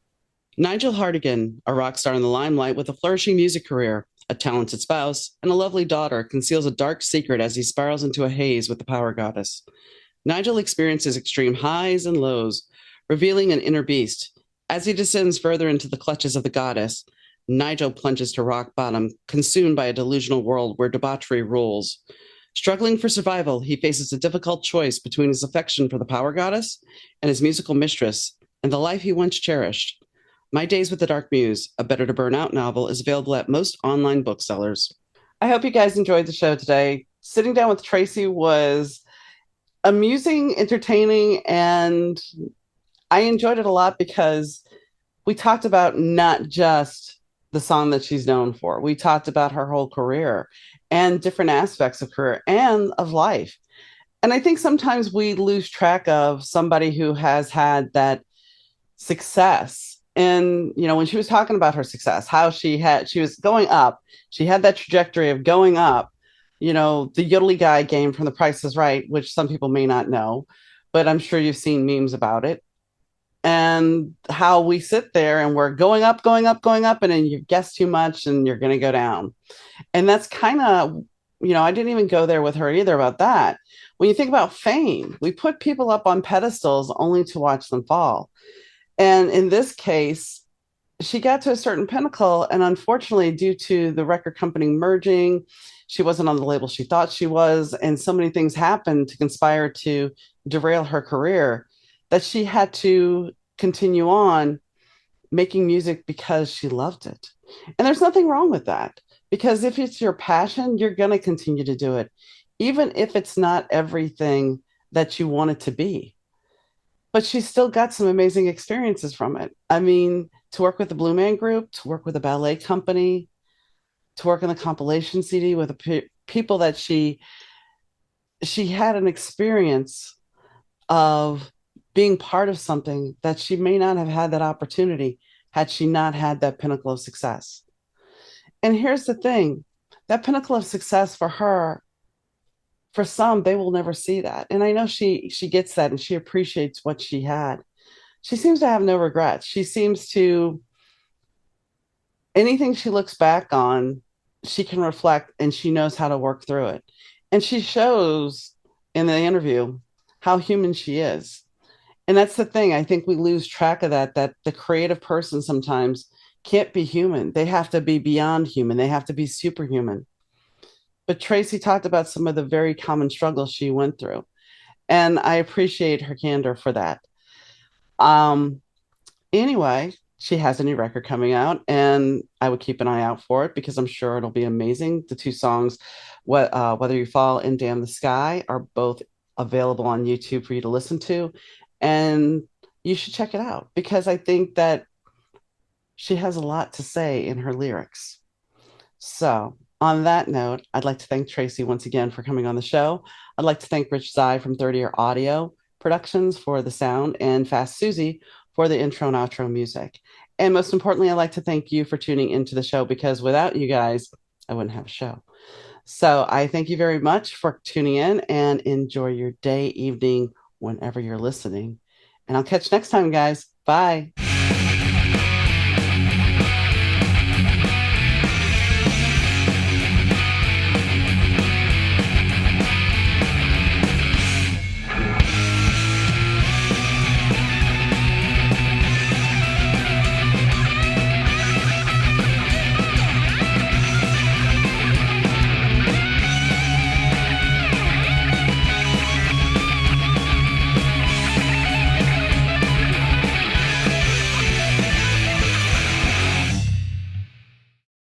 Nigel Hartigan, a rock star in the limelight with a flourishing music career, a talented spouse, and a lovely daughter, conceals a dark secret as he spirals into a haze with the power goddess. Nigel experiences extreme highs and lows, revealing an inner beast. As he descends further into the clutches of the goddess, Nigel plunges to rock bottom, consumed by a delusional world where debauchery rules. Struggling for survival, he faces a difficult choice between his affection for the power goddess and his musical mistress, and the life he once cherished. My Days with the Dark Muse, a Better to Burn Out novel, is available at most online booksellers. I hope you guys enjoyed the show today. Sitting down with Tracy was amusing, entertaining, and I enjoyed it a lot because we talked about not just the song that she's known for. We talked about her whole career and different aspects of career and of life. And I think sometimes we lose track of somebody who has had that success. And when she was talking about her success, how she was going up, she had that trajectory of going up. The yodeling guy game from The Price is Right, which some people may not know, but I'm sure you've seen memes about it. And how we sit there and we're going up, going up, going up, and then you guess too much and you're going to go down. And that's kind of, I didn't even go there with her either about that. When you think about fame, we put people up on pedestals only to watch them fall. And in this case, she got to a certain pinnacle. And unfortunately, due to the record company merging, she wasn't on the label she thought she was. And so many things happened to conspire to derail her career that she had to continue on making music because she loved it. And there's nothing wrong with that because if it's your passion, you're going to continue to do it, even if it's not everything that you want it to be. But she still got some amazing experiences from it. I mean, to work with the Blue Man Group, to work with a ballet company, to work on the compilation CD with the people that she had an experience of being part of something that she may not have had that opportunity had she not had that pinnacle of success. And here's the thing, that pinnacle of success for her, for some, they will never see that. And I know she gets that and she appreciates what she had. She seems to have no regrets. She seems to, anything she looks back on, she can reflect and she knows how to work through it. And she shows in the interview how human she is. And that's the thing. I think we lose track of that the creative person sometimes can't be human. They have to be beyond human. They have to be superhuman. But Tracy talked about some of the very common struggles she went through. And I appreciate her candor for that. Um, anyway, she has a new record coming out, and I would keep an eye out for it because I'm sure it'll be amazing. The two songs, Whether You Fall and Damn the Sky, are both available on YouTube for you to listen to. And you should check it out because I think that she has a lot to say in her lyrics. So, on that note, I'd like to thank Tracy once again for coming on the show. I'd like to thank Rich Zai from 30 Year Audio Productions for the sound and Fast Susie for the intro and outro music. And most importantly, I'd like to thank you for tuning into the show because without you guys, I wouldn't have a show. So, I thank you very much for tuning in and enjoy your day, evening, whenever you're listening. And I'll catch you next time, guys. Bye.